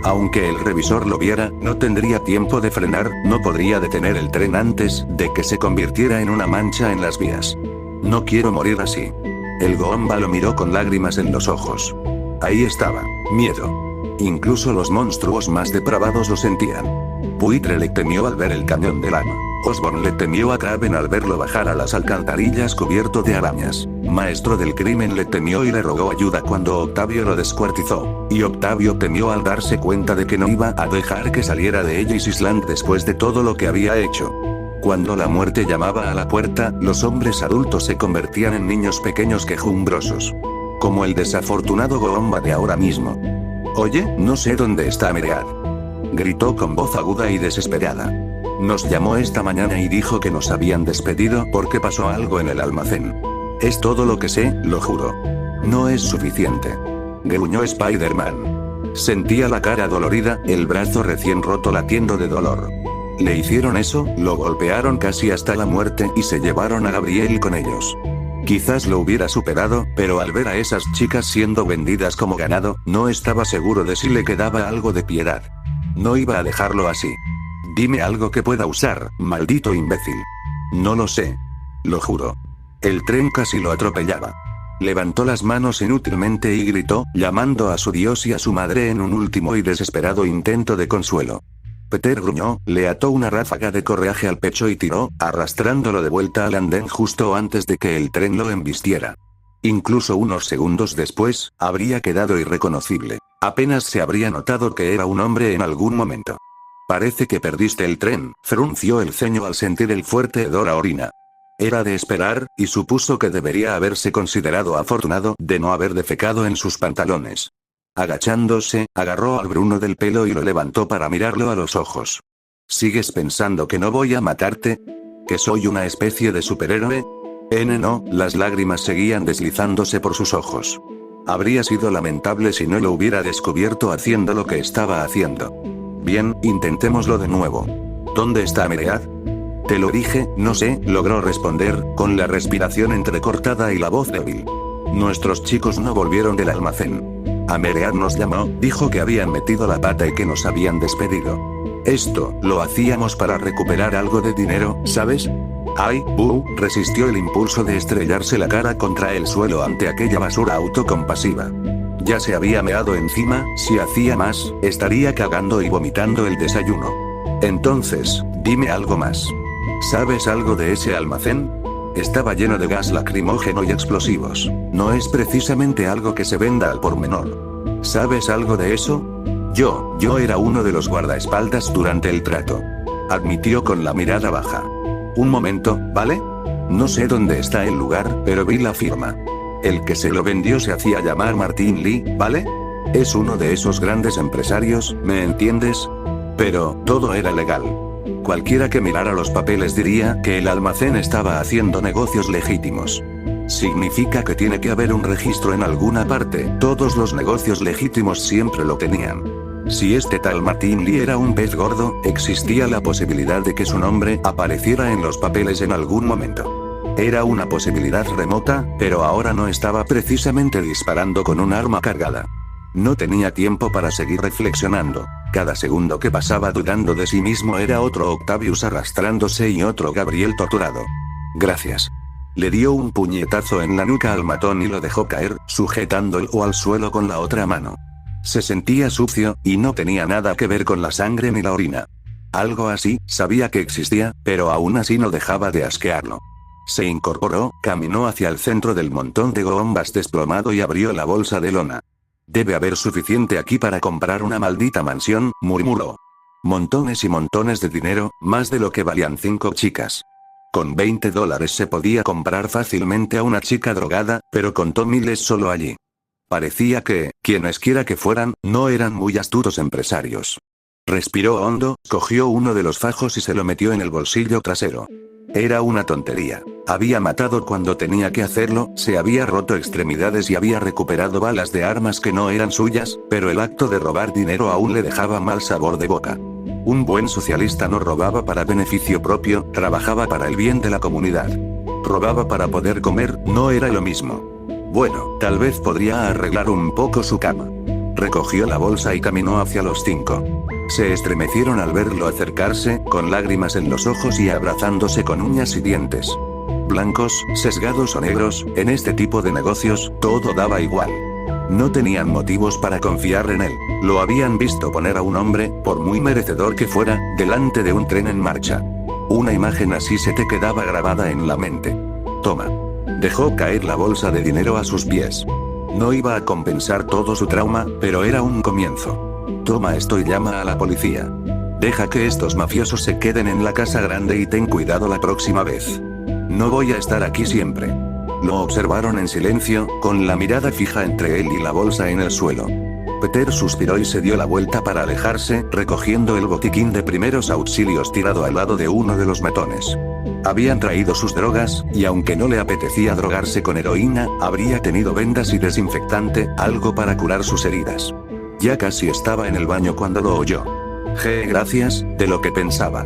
Aunque el revisor lo viera, no tendría tiempo de frenar, no podría detener el tren antes de que se convirtiera en una mancha en las vías. No quiero morir así. El Goomba lo miró con lágrimas en los ojos. Ahí estaba, miedo. Incluso los monstruos más depravados lo sentían. Buitre le temió al ver el cañón de lava. Osborn le temió a Kraven al verlo bajar a las alcantarillas cubierto de arañas. Maestro del Crimen le temió y le rogó ayuda cuando Octavio lo descuartizó. Y Octavio temió al darse cuenta de que no iba a dejar que saliera de Ellis Island después de todo lo que había hecho. Cuando la muerte llamaba a la puerta, los hombres adultos se convertían en niños pequeños quejumbrosos. Como el desafortunado Goomba de ahora mismo. Oye, no sé dónde está Ameread. Gritó con voz aguda y desesperada. Nos llamó esta mañana y dijo que nos habían despedido porque pasó algo en el almacén. Es todo lo que sé, lo juro. No es suficiente. Gruñó Spider-Man. Sentía la cara dolorida, el brazo recién roto latiendo de dolor. Le hicieron eso, lo golpearon casi hasta la muerte y se llevaron a Gabriel con ellos. Quizás lo hubiera superado, pero al ver a esas chicas siendo vendidas como ganado, no estaba seguro de si le quedaba algo de piedad. No iba a dejarlo así. Dime algo que pueda usar, maldito imbécil. No lo sé. Lo juro. El tren casi lo atropellaba. Levantó las manos inútilmente y gritó, llamando a su dios y a su madre en un último y desesperado intento de consuelo. Peter gruñó, le ató una ráfaga de correaje al pecho y tiró, arrastrándolo de vuelta al andén justo antes de que el tren lo embistiera. Incluso unos segundos después, habría quedado irreconocible. Apenas se habría notado que era un hombre en algún momento. Parece que perdiste el tren, frunció el ceño al sentir el fuerte hedor a orina. Era de esperar, y supuso que debería haberse considerado afortunado de no haber defecado en sus pantalones. Agachándose, agarró al Bruno del pelo y lo levantó para mirarlo a los ojos. ¿Sigues pensando que no voy a matarte? ¿Que soy una especie de superhéroe? No, las lágrimas seguían deslizándose por sus ojos. Habría sido lamentable si no lo hubiera descubierto haciendo lo que estaba haciendo. Bien, intentémoslo de nuevo. ¿Dónde está Meread? Te lo dije, no sé, logró responder, con la respiración entrecortada y la voz débil. Nuestros chicos no volvieron del almacén. Meread nos llamó, dijo que habían metido la pata y que nos habían despedido. Esto, lo hacíamos para recuperar algo de dinero, ¿sabes? Ay, resistió el impulso de estrellarse la cara contra el suelo ante aquella basura autocompasiva. Ya se había meado encima, si hacía más, estaría cagando y vomitando el desayuno. Entonces, dime algo más. ¿Sabes algo de ese almacén? Estaba lleno de gas lacrimógeno y explosivos. No es precisamente algo que se venda al por menor. ¿Sabes algo de eso? Yo era uno de los guardaespaldas durante el trato. Admitió con la mirada baja. Un momento, ¿vale? No sé dónde está el lugar, pero vi la firma. El que se lo vendió se hacía llamar Martin Lee, ¿vale? Es uno de esos grandes empresarios, ¿me entiendes? Pero, todo era legal. Cualquiera que mirara los papeles diría que el almacén estaba haciendo negocios legítimos. Significa que tiene que haber un registro en alguna parte, todos los negocios legítimos siempre lo tenían. Si este tal Martin Lee era un pez gordo, existía la posibilidad de que su nombre apareciera en los papeles en algún momento. Era una posibilidad remota, pero ahora no estaba precisamente disparando con un arma cargada. No tenía tiempo para seguir reflexionando. Cada segundo que pasaba dudando de sí mismo era otro Octavius arrastrándose y otro Gabriel torturado. Gracias. Le dio un puñetazo en la nuca al matón y lo dejó caer, sujetándolo al suelo con la otra mano. Se sentía sucio, y no tenía nada que ver con la sangre ni la orina. Algo así, sabía que existía, pero aún así no dejaba de asquearlo. Se incorporó, caminó hacia el centro del montón de bombas desplomado y abrió la bolsa de lona. Debe haber suficiente aquí para comprar una maldita mansión, murmuró. Montones y montones de dinero, más de lo que valían 5 chicas. Con $20 se podía comprar fácilmente a una chica drogada, pero contó miles solo allí. Parecía que, quienes quiera que fueran, no eran muy astutos empresarios. Respiró hondo, cogió uno de los fajos y se lo metió en el bolsillo trasero. Era una tontería. Había matado cuando tenía que hacerlo, se había roto extremidades y había recuperado balas de armas que no eran suyas, pero el acto de robar dinero aún le dejaba mal sabor de boca. Un buen socialista no robaba para beneficio propio, trabajaba para el bien de la comunidad. Robaba para poder comer, no era lo mismo. Bueno, tal vez podría arreglar un poco su cama. Recogió la bolsa y caminó hacia los 5. Se estremecieron al verlo acercarse, con lágrimas en los ojos y abrazándose con uñas y dientes. Blancos, sesgados o negros, en este tipo de negocios, todo daba igual. No tenían motivos para confiar en él. Lo habían visto poner a un hombre, por muy merecedor que fuera, delante de un tren en marcha. Una imagen así se te quedaba grabada en la mente. Toma. Dejó caer la bolsa de dinero a sus pies. No iba a compensar todo su trauma, pero era un comienzo. Toma esto y llama a la policía. Deja que estos mafiosos se queden en la casa grande y ten cuidado la próxima vez. No voy a estar aquí siempre. Lo observaron en silencio, con la mirada fija entre él y la bolsa en el suelo. Peter suspiró y se dio la vuelta para alejarse, recogiendo el botiquín de primeros auxilios tirado al lado de uno de los matones. Habían traído sus drogas, y aunque no le apetecía drogarse con heroína, habría tenido vendas y desinfectante, algo para curar sus heridas. Ya casi estaba en el baño cuando lo oyó. Gracias, de lo que pensaba.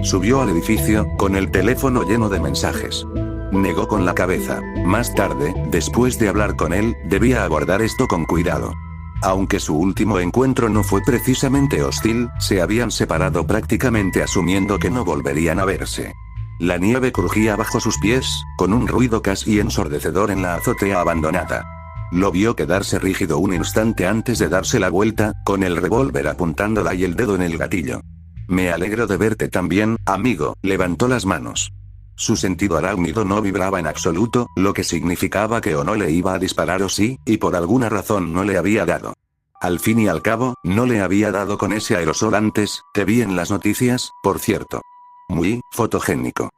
Subió al edificio, con el teléfono lleno de mensajes. Negó con la cabeza. Más tarde, después de hablar con él, debía abordar esto con cuidado. Aunque su último encuentro no fue precisamente hostil, se habían separado prácticamente asumiendo que no volverían a verse. La nieve crujía bajo sus pies, con un ruido casi ensordecedor en la azotea abandonada. Lo vio quedarse rígido un instante antes de darse la vuelta, con el revólver apuntándola y el dedo en el gatillo. Me alegro de verte también, amigo, levantó las manos. Su sentido arácnido no vibraba en absoluto, lo que significaba que o no le iba a disparar o sí, y por alguna razón no le había dado. Al fin y al cabo, no le había dado con ese aerosol antes, te vi en las noticias, por cierto. Muy fotogénico.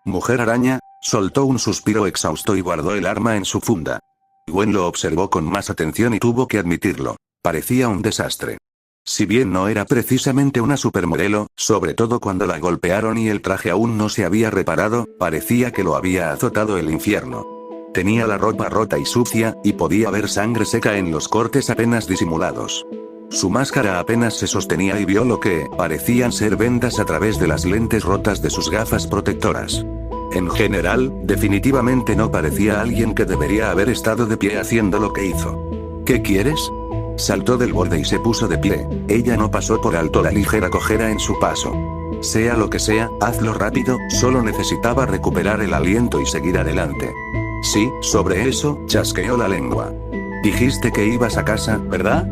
Mujer araña, soltó un suspiro exhausto y guardó el arma en su funda. Gwen lo observó con más atención y tuvo que admitirlo. Parecía un desastre. Si bien no era precisamente una supermodelo, sobre todo cuando la golpearon y el traje aún no se había reparado, parecía que lo había azotado el infierno. Tenía la ropa rota y sucia, y podía ver sangre seca en los cortes apenas disimulados. Su máscara apenas se sostenía y vio lo que parecían ser vendas a través de las lentes rotas de sus gafas protectoras. En general, definitivamente no parecía alguien que debería haber estado de pie haciendo lo que hizo. ¿Qué quieres? Saltó del borde y se puso de pie. Ella no pasó por alto la ligera cojera en su paso. Sea lo que sea, hazlo rápido, solo necesitaba recuperar el aliento y seguir adelante. Sí, sobre eso, chasqueó la lengua. Dijiste que ibas a casa, ¿verdad?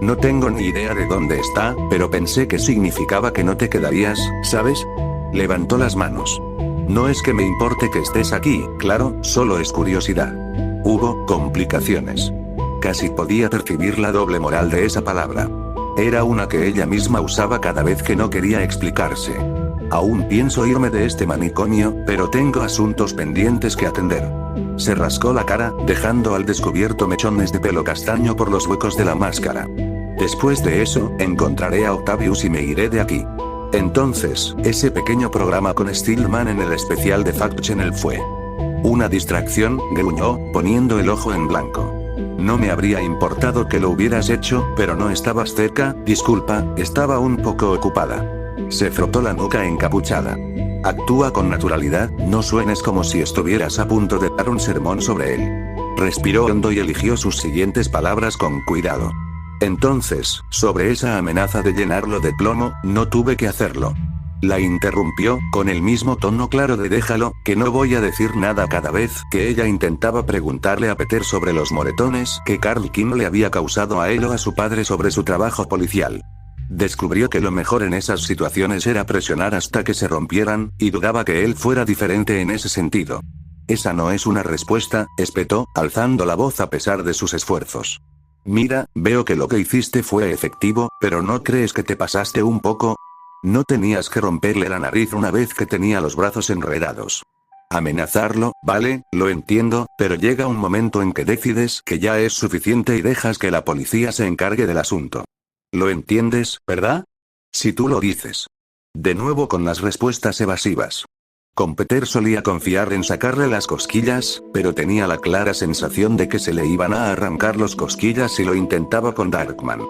No tengo ni idea de dónde está, pero pensé que significaba que no te quedarías, ¿sabes? Levantó las manos. No es que me importe que estés aquí, claro, solo es curiosidad. Hubo complicaciones. Casi podía percibir la doble moral de esa palabra. Era una que ella misma usaba cada vez que no quería explicarse. Aún pienso irme de este manicomio, pero tengo asuntos pendientes que atender. Se rascó la cara, dejando al descubierto mechones de pelo castaño por los huecos de la máscara. Después de eso, encontraré a Octavius y me iré de aquí. Entonces, ese pequeño programa con Stillman en el especial de Fact Channel fue una distracción, gruñó, poniendo el ojo en blanco. No me habría importado que lo hubieras hecho, pero no estabas cerca, disculpa, estaba un poco ocupada. Se frotó la nuca encapuchada. Actúa con naturalidad, no suenes como si estuvieras a punto de dar un sermón sobre él. Respiró hondo y eligió sus siguientes palabras con cuidado. Entonces, sobre esa amenaza de llenarlo de plomo, no tuve que hacerlo. La interrumpió, con el mismo tono claro de déjalo, que no voy a decir nada cada vez que ella intentaba preguntarle a Peter sobre los moretones que Carl Kim le había causado a él o a su padre sobre su trabajo policial. Descubrió que lo mejor en esas situaciones era presionar hasta que se rompieran, y dudaba que él fuera diferente en ese sentido. Esa no es una respuesta, espetó, alzando la voz a pesar de sus esfuerzos. Mira, veo que lo que hiciste fue efectivo, pero ¿no crees que te pasaste un poco? No tenías que romperle la nariz una vez que tenía los brazos enredados. Amenazarlo, vale, lo entiendo, pero llega un momento en que decides que ya es suficiente y dejas que la policía se encargue del asunto. ¿Lo entiendes, verdad? Si tú lo dices. De nuevo con las respuestas evasivas. Con Peter solía confiar en sacarle las cosquillas, pero tenía la clara sensación de que se le iban a arrancar los cosquillas si lo intentaba con Darkman.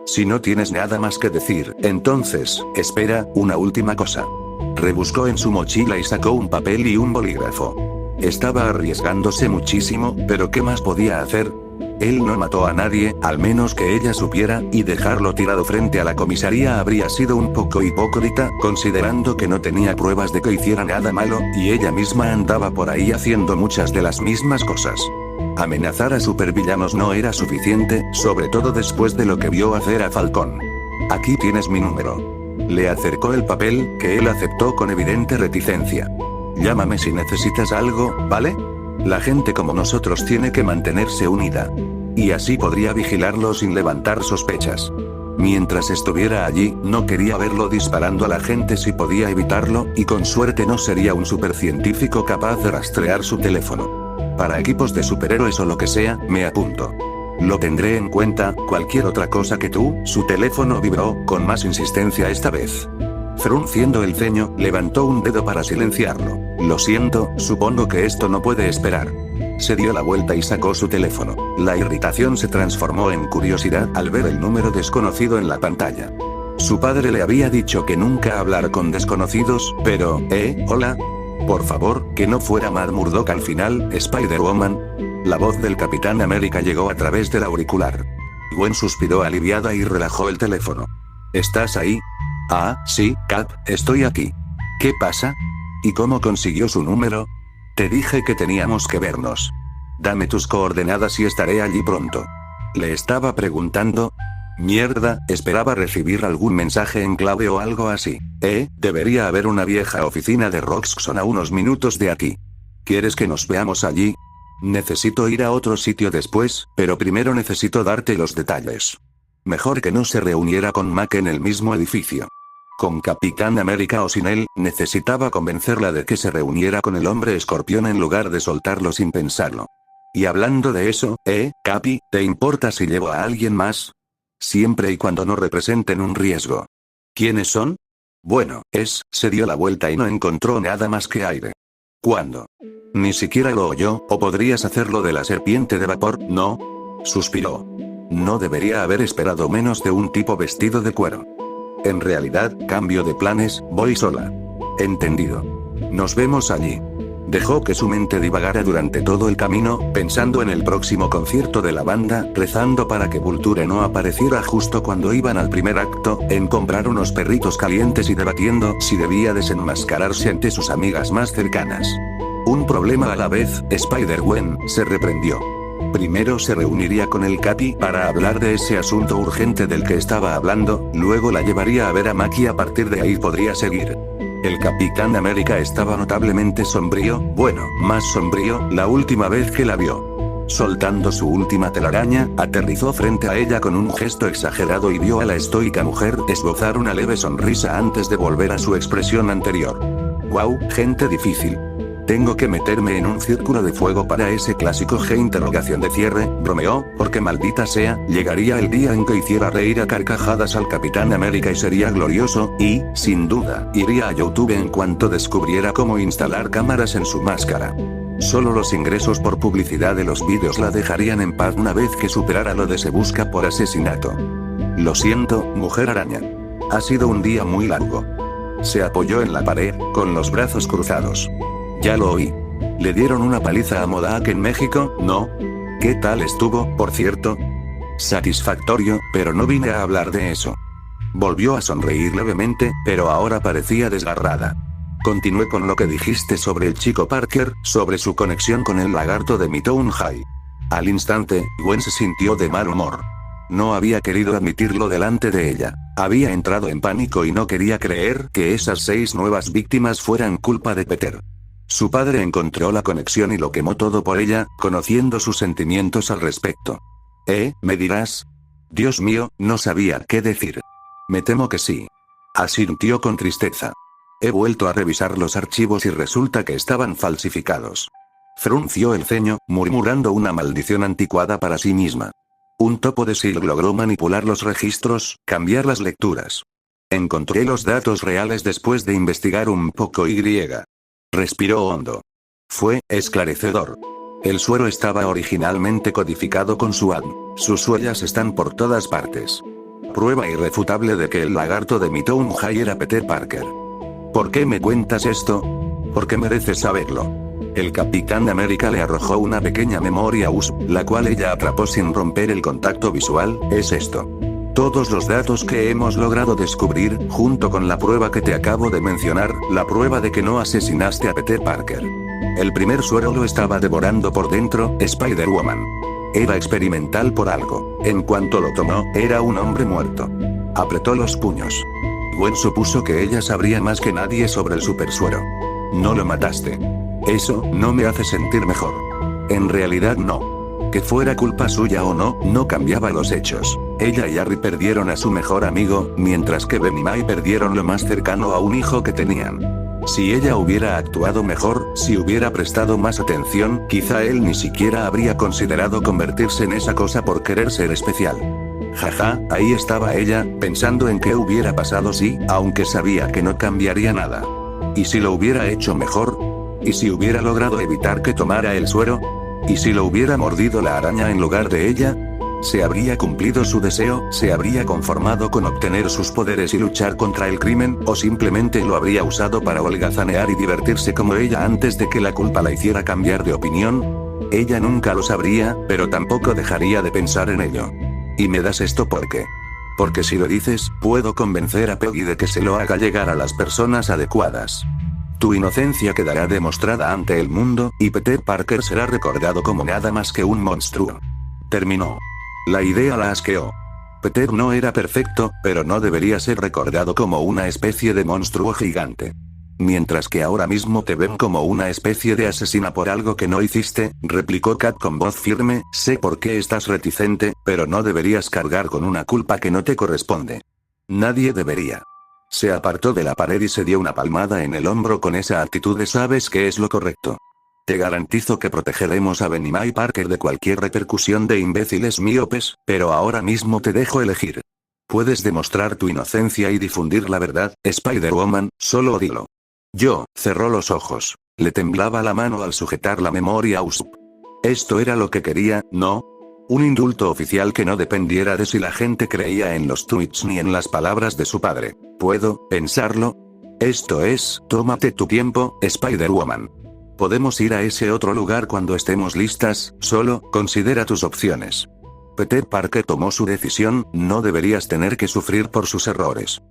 Si no tienes nada más que decir, entonces, espera, una última cosa. Rebuscó en su mochila y sacó un papel y un bolígrafo. Estaba arriesgándose muchísimo, pero ¿qué más podía hacer? Él no mató a nadie, al menos que ella supiera, y dejarlo tirado frente a la comisaría habría sido un poco hipócrita, considerando que no tenía pruebas de que hiciera nada malo, y ella misma andaba por ahí haciendo muchas de las mismas cosas. Amenazar a supervillanos no era suficiente, sobre todo después de lo que vio hacer a Falcón. Aquí tienes mi número. Le acercó el papel, que él aceptó con evidente reticencia. Llámame si necesitas algo, ¿vale? La gente como nosotros tiene que mantenerse unida. Y así podría vigilarlo sin levantar sospechas. Mientras estuviera allí, no quería verlo disparando a la gente si podía evitarlo, y con suerte no sería un supercientífico capaz de rastrear su teléfono. Para equipos de superhéroes o lo que sea, me apunto. Lo tendré en cuenta, cualquier otra cosa que tú. Su teléfono vibró, con más insistencia esta vez. Frunciendo el ceño, levantó un dedo para silenciarlo. Lo siento, supongo que esto no puede esperar. Se dio la vuelta y sacó su teléfono. La irritación se transformó en curiosidad al ver el número desconocido en la pantalla. Su padre le había dicho que nunca hablar con desconocidos, pero, hola. Por favor, que no fuera Matt Murdock al final, Spider-Woman. La voz del Capitán América llegó a través del auricular. Gwen suspiró aliviada y relajó el teléfono. ¿Estás ahí? Ah, sí, Cap, estoy aquí. ¿Qué pasa? ¿Y cómo consiguió su número? Te dije que teníamos que vernos. Dame tus coordenadas y estaré allí pronto. Le estaba preguntando. Mierda, esperaba recibir algún mensaje en clave o algo así. Debería haber una vieja oficina de Roxxon a unos minutos de aquí. ¿Quieres que nos veamos allí? Necesito ir a otro sitio después, pero primero necesito darte los detalles. Mejor que no se reuniera con Mac en el mismo edificio. Con Capitán América o sin él, necesitaba convencerla de que se reuniera con el hombre escorpión en lugar de soltarlo sin pensarlo. Y hablando de eso, Capi, ¿te importa si llevo a alguien más? Siempre y cuando no representen un riesgo. ¿Quiénes son? Bueno, se dio la vuelta y no encontró nada más que aire. ¿Cuándo? Ni siquiera lo oyó, o podrías hacerlo de la serpiente de vapor, ¿no? Suspiró. No debería haber esperado menos de un tipo vestido de cuero. En realidad, cambio de planes, voy sola. Entendido. Nos vemos allí. Dejó que su mente divagara durante todo el camino, pensando en el próximo concierto de la banda, rezando para que Vulture no apareciera justo cuando iban al primer acto, en comprar unos perritos calientes y debatiendo si debía desenmascararse ante sus amigas más cercanas. Un problema a la vez, Spider-Gwen se reprendió. Primero se reuniría con el Capi para hablar de ese asunto urgente del que estaba hablando, luego la llevaría a ver a Mac y a partir de ahí podría seguir. El Capitán América estaba notablemente sombrío, bueno, más sombrío, la última vez que la vio. Soltando su última telaraña, aterrizó frente a ella con un gesto exagerado y vio a la estoica mujer esbozar una leve sonrisa antes de volver a su expresión anterior. Wow, gente difícil. Tengo que meterme en un círculo de fuego para ese clásico interrogación de cierre, bromeó, porque maldita sea, llegaría el día en que hiciera reír a carcajadas al Capitán América y sería glorioso, y, sin duda, iría a YouTube en cuanto descubriera cómo instalar cámaras en su máscara. Solo los ingresos por publicidad de los vídeos la dejarían en paz una vez que superara lo de Se busca por asesinato. Lo siento, mujer araña. Ha sido un día muy largo. Se apoyó en la pared, con los brazos cruzados. Ya lo oí. ¿Le dieron una paliza a MODOK en México, no? ¿Qué tal estuvo, por cierto? Satisfactorio, pero no vine a hablar de eso. Volvió a sonreír levemente, pero ahora parecía desgarrada. Continué con lo que dijiste sobre el chico Parker, sobre su conexión con el lagarto de Midtown High. Al instante, Gwen se sintió de mal humor. No había querido admitirlo delante de ella. Había entrado en pánico y no quería creer que esas 6 nuevas víctimas fueran culpa de Peter. Su padre encontró la conexión y lo quemó todo por ella, conociendo sus sentimientos al respecto. ¿Me dirás? Dios mío, no sabía qué decir. Me temo que sí. Asintió con tristeza. He vuelto a revisar los archivos y resulta que estaban falsificados. Frunció el ceño, murmurando una maldición anticuada para sí misma. Un topo de SEAL logró manipular los registros, cambiar las lecturas. Encontré los datos reales después de investigar un poco y. Respiró hondo. Fue esclarecedor. El suero estaba originalmente codificado con SWAT. Sus huellas están por todas partes. Prueba irrefutable de que el lagarto de Midtown High era Peter Parker. ¿Por qué me cuentas esto? Porque mereces saberlo. El Capitán América le arrojó una pequeña memoria USB, la cual ella atrapó sin romper el contacto visual, es esto. Todos los datos que hemos logrado descubrir, junto con la prueba que te acabo de mencionar, la prueba de que no asesinaste a Peter Parker. El primer suero lo estaba devorando por dentro, Spider-Woman. Era experimental por algo. En cuanto lo tomó, era un hombre muerto. Apretó los puños. Gwen supuso que ella sabría más que nadie sobre el supersuero. No lo mataste. Eso no me hace sentir mejor. En realidad no. Que fuera culpa suya o no, no cambiaba los hechos. Ella y Harry perdieron a su mejor amigo, mientras que Ben y May perdieron lo más cercano a un hijo que tenían. Si ella hubiera actuado mejor, si hubiera prestado más atención, quizá él ni siquiera habría considerado convertirse en esa cosa por querer ser especial. Jaja, ahí estaba ella, pensando en qué hubiera pasado si, aunque sabía que no cambiaría nada. ¿Y si lo hubiera hecho mejor? ¿Y si hubiera logrado evitar que tomara el suero? ¿Y si lo hubiera mordido la araña en lugar de ella? ¿Se habría cumplido su deseo? ¿Se habría conformado con obtener sus poderes y luchar contra el crimen? ¿O simplemente lo habría usado para holgazanear y divertirse como ella antes de que la culpa la hiciera cambiar de opinión? Ella nunca lo sabría, pero tampoco dejaría de pensar en ello. ¿Y me das esto por qué? Porque si lo dices, puedo convencer a Peggy de que se lo haga llegar a las personas adecuadas. Tu inocencia quedará demostrada ante el mundo, y Peter Parker será recordado como nada más que un monstruo. Terminó. La idea la asqueó. Peter no era perfecto, pero no debería ser recordado como una especie de monstruo gigante. Mientras que ahora mismo te ven como una especie de asesina por algo que no hiciste, replicó Kat con voz firme, sé por qué estás reticente, pero no deberías cargar con una culpa que no te corresponde. Nadie debería. Se apartó de la pared y se dio una palmada en el hombro con esa actitud de sabes que es lo correcto. Te garantizo que protegeremos a Benny May Parker de cualquier repercusión de imbéciles míopes, pero ahora mismo te dejo elegir. Puedes demostrar tu inocencia y difundir la verdad, Spider-Woman, solo dilo. Yo, cerró los ojos. Le temblaba la mano al sujetar la memoria a Usopp. Esto era lo que quería, ¿no? Un indulto oficial que no dependiera de si la gente creía en los tweets ni en las palabras de su padre. ¿Puedo pensarlo? Esto es, tómate tu tiempo, Spider-Woman. Podemos ir a ese otro lugar cuando estemos listas, solo, considera tus opciones. Peter Parker tomó su decisión, no deberías tener que sufrir por sus errores.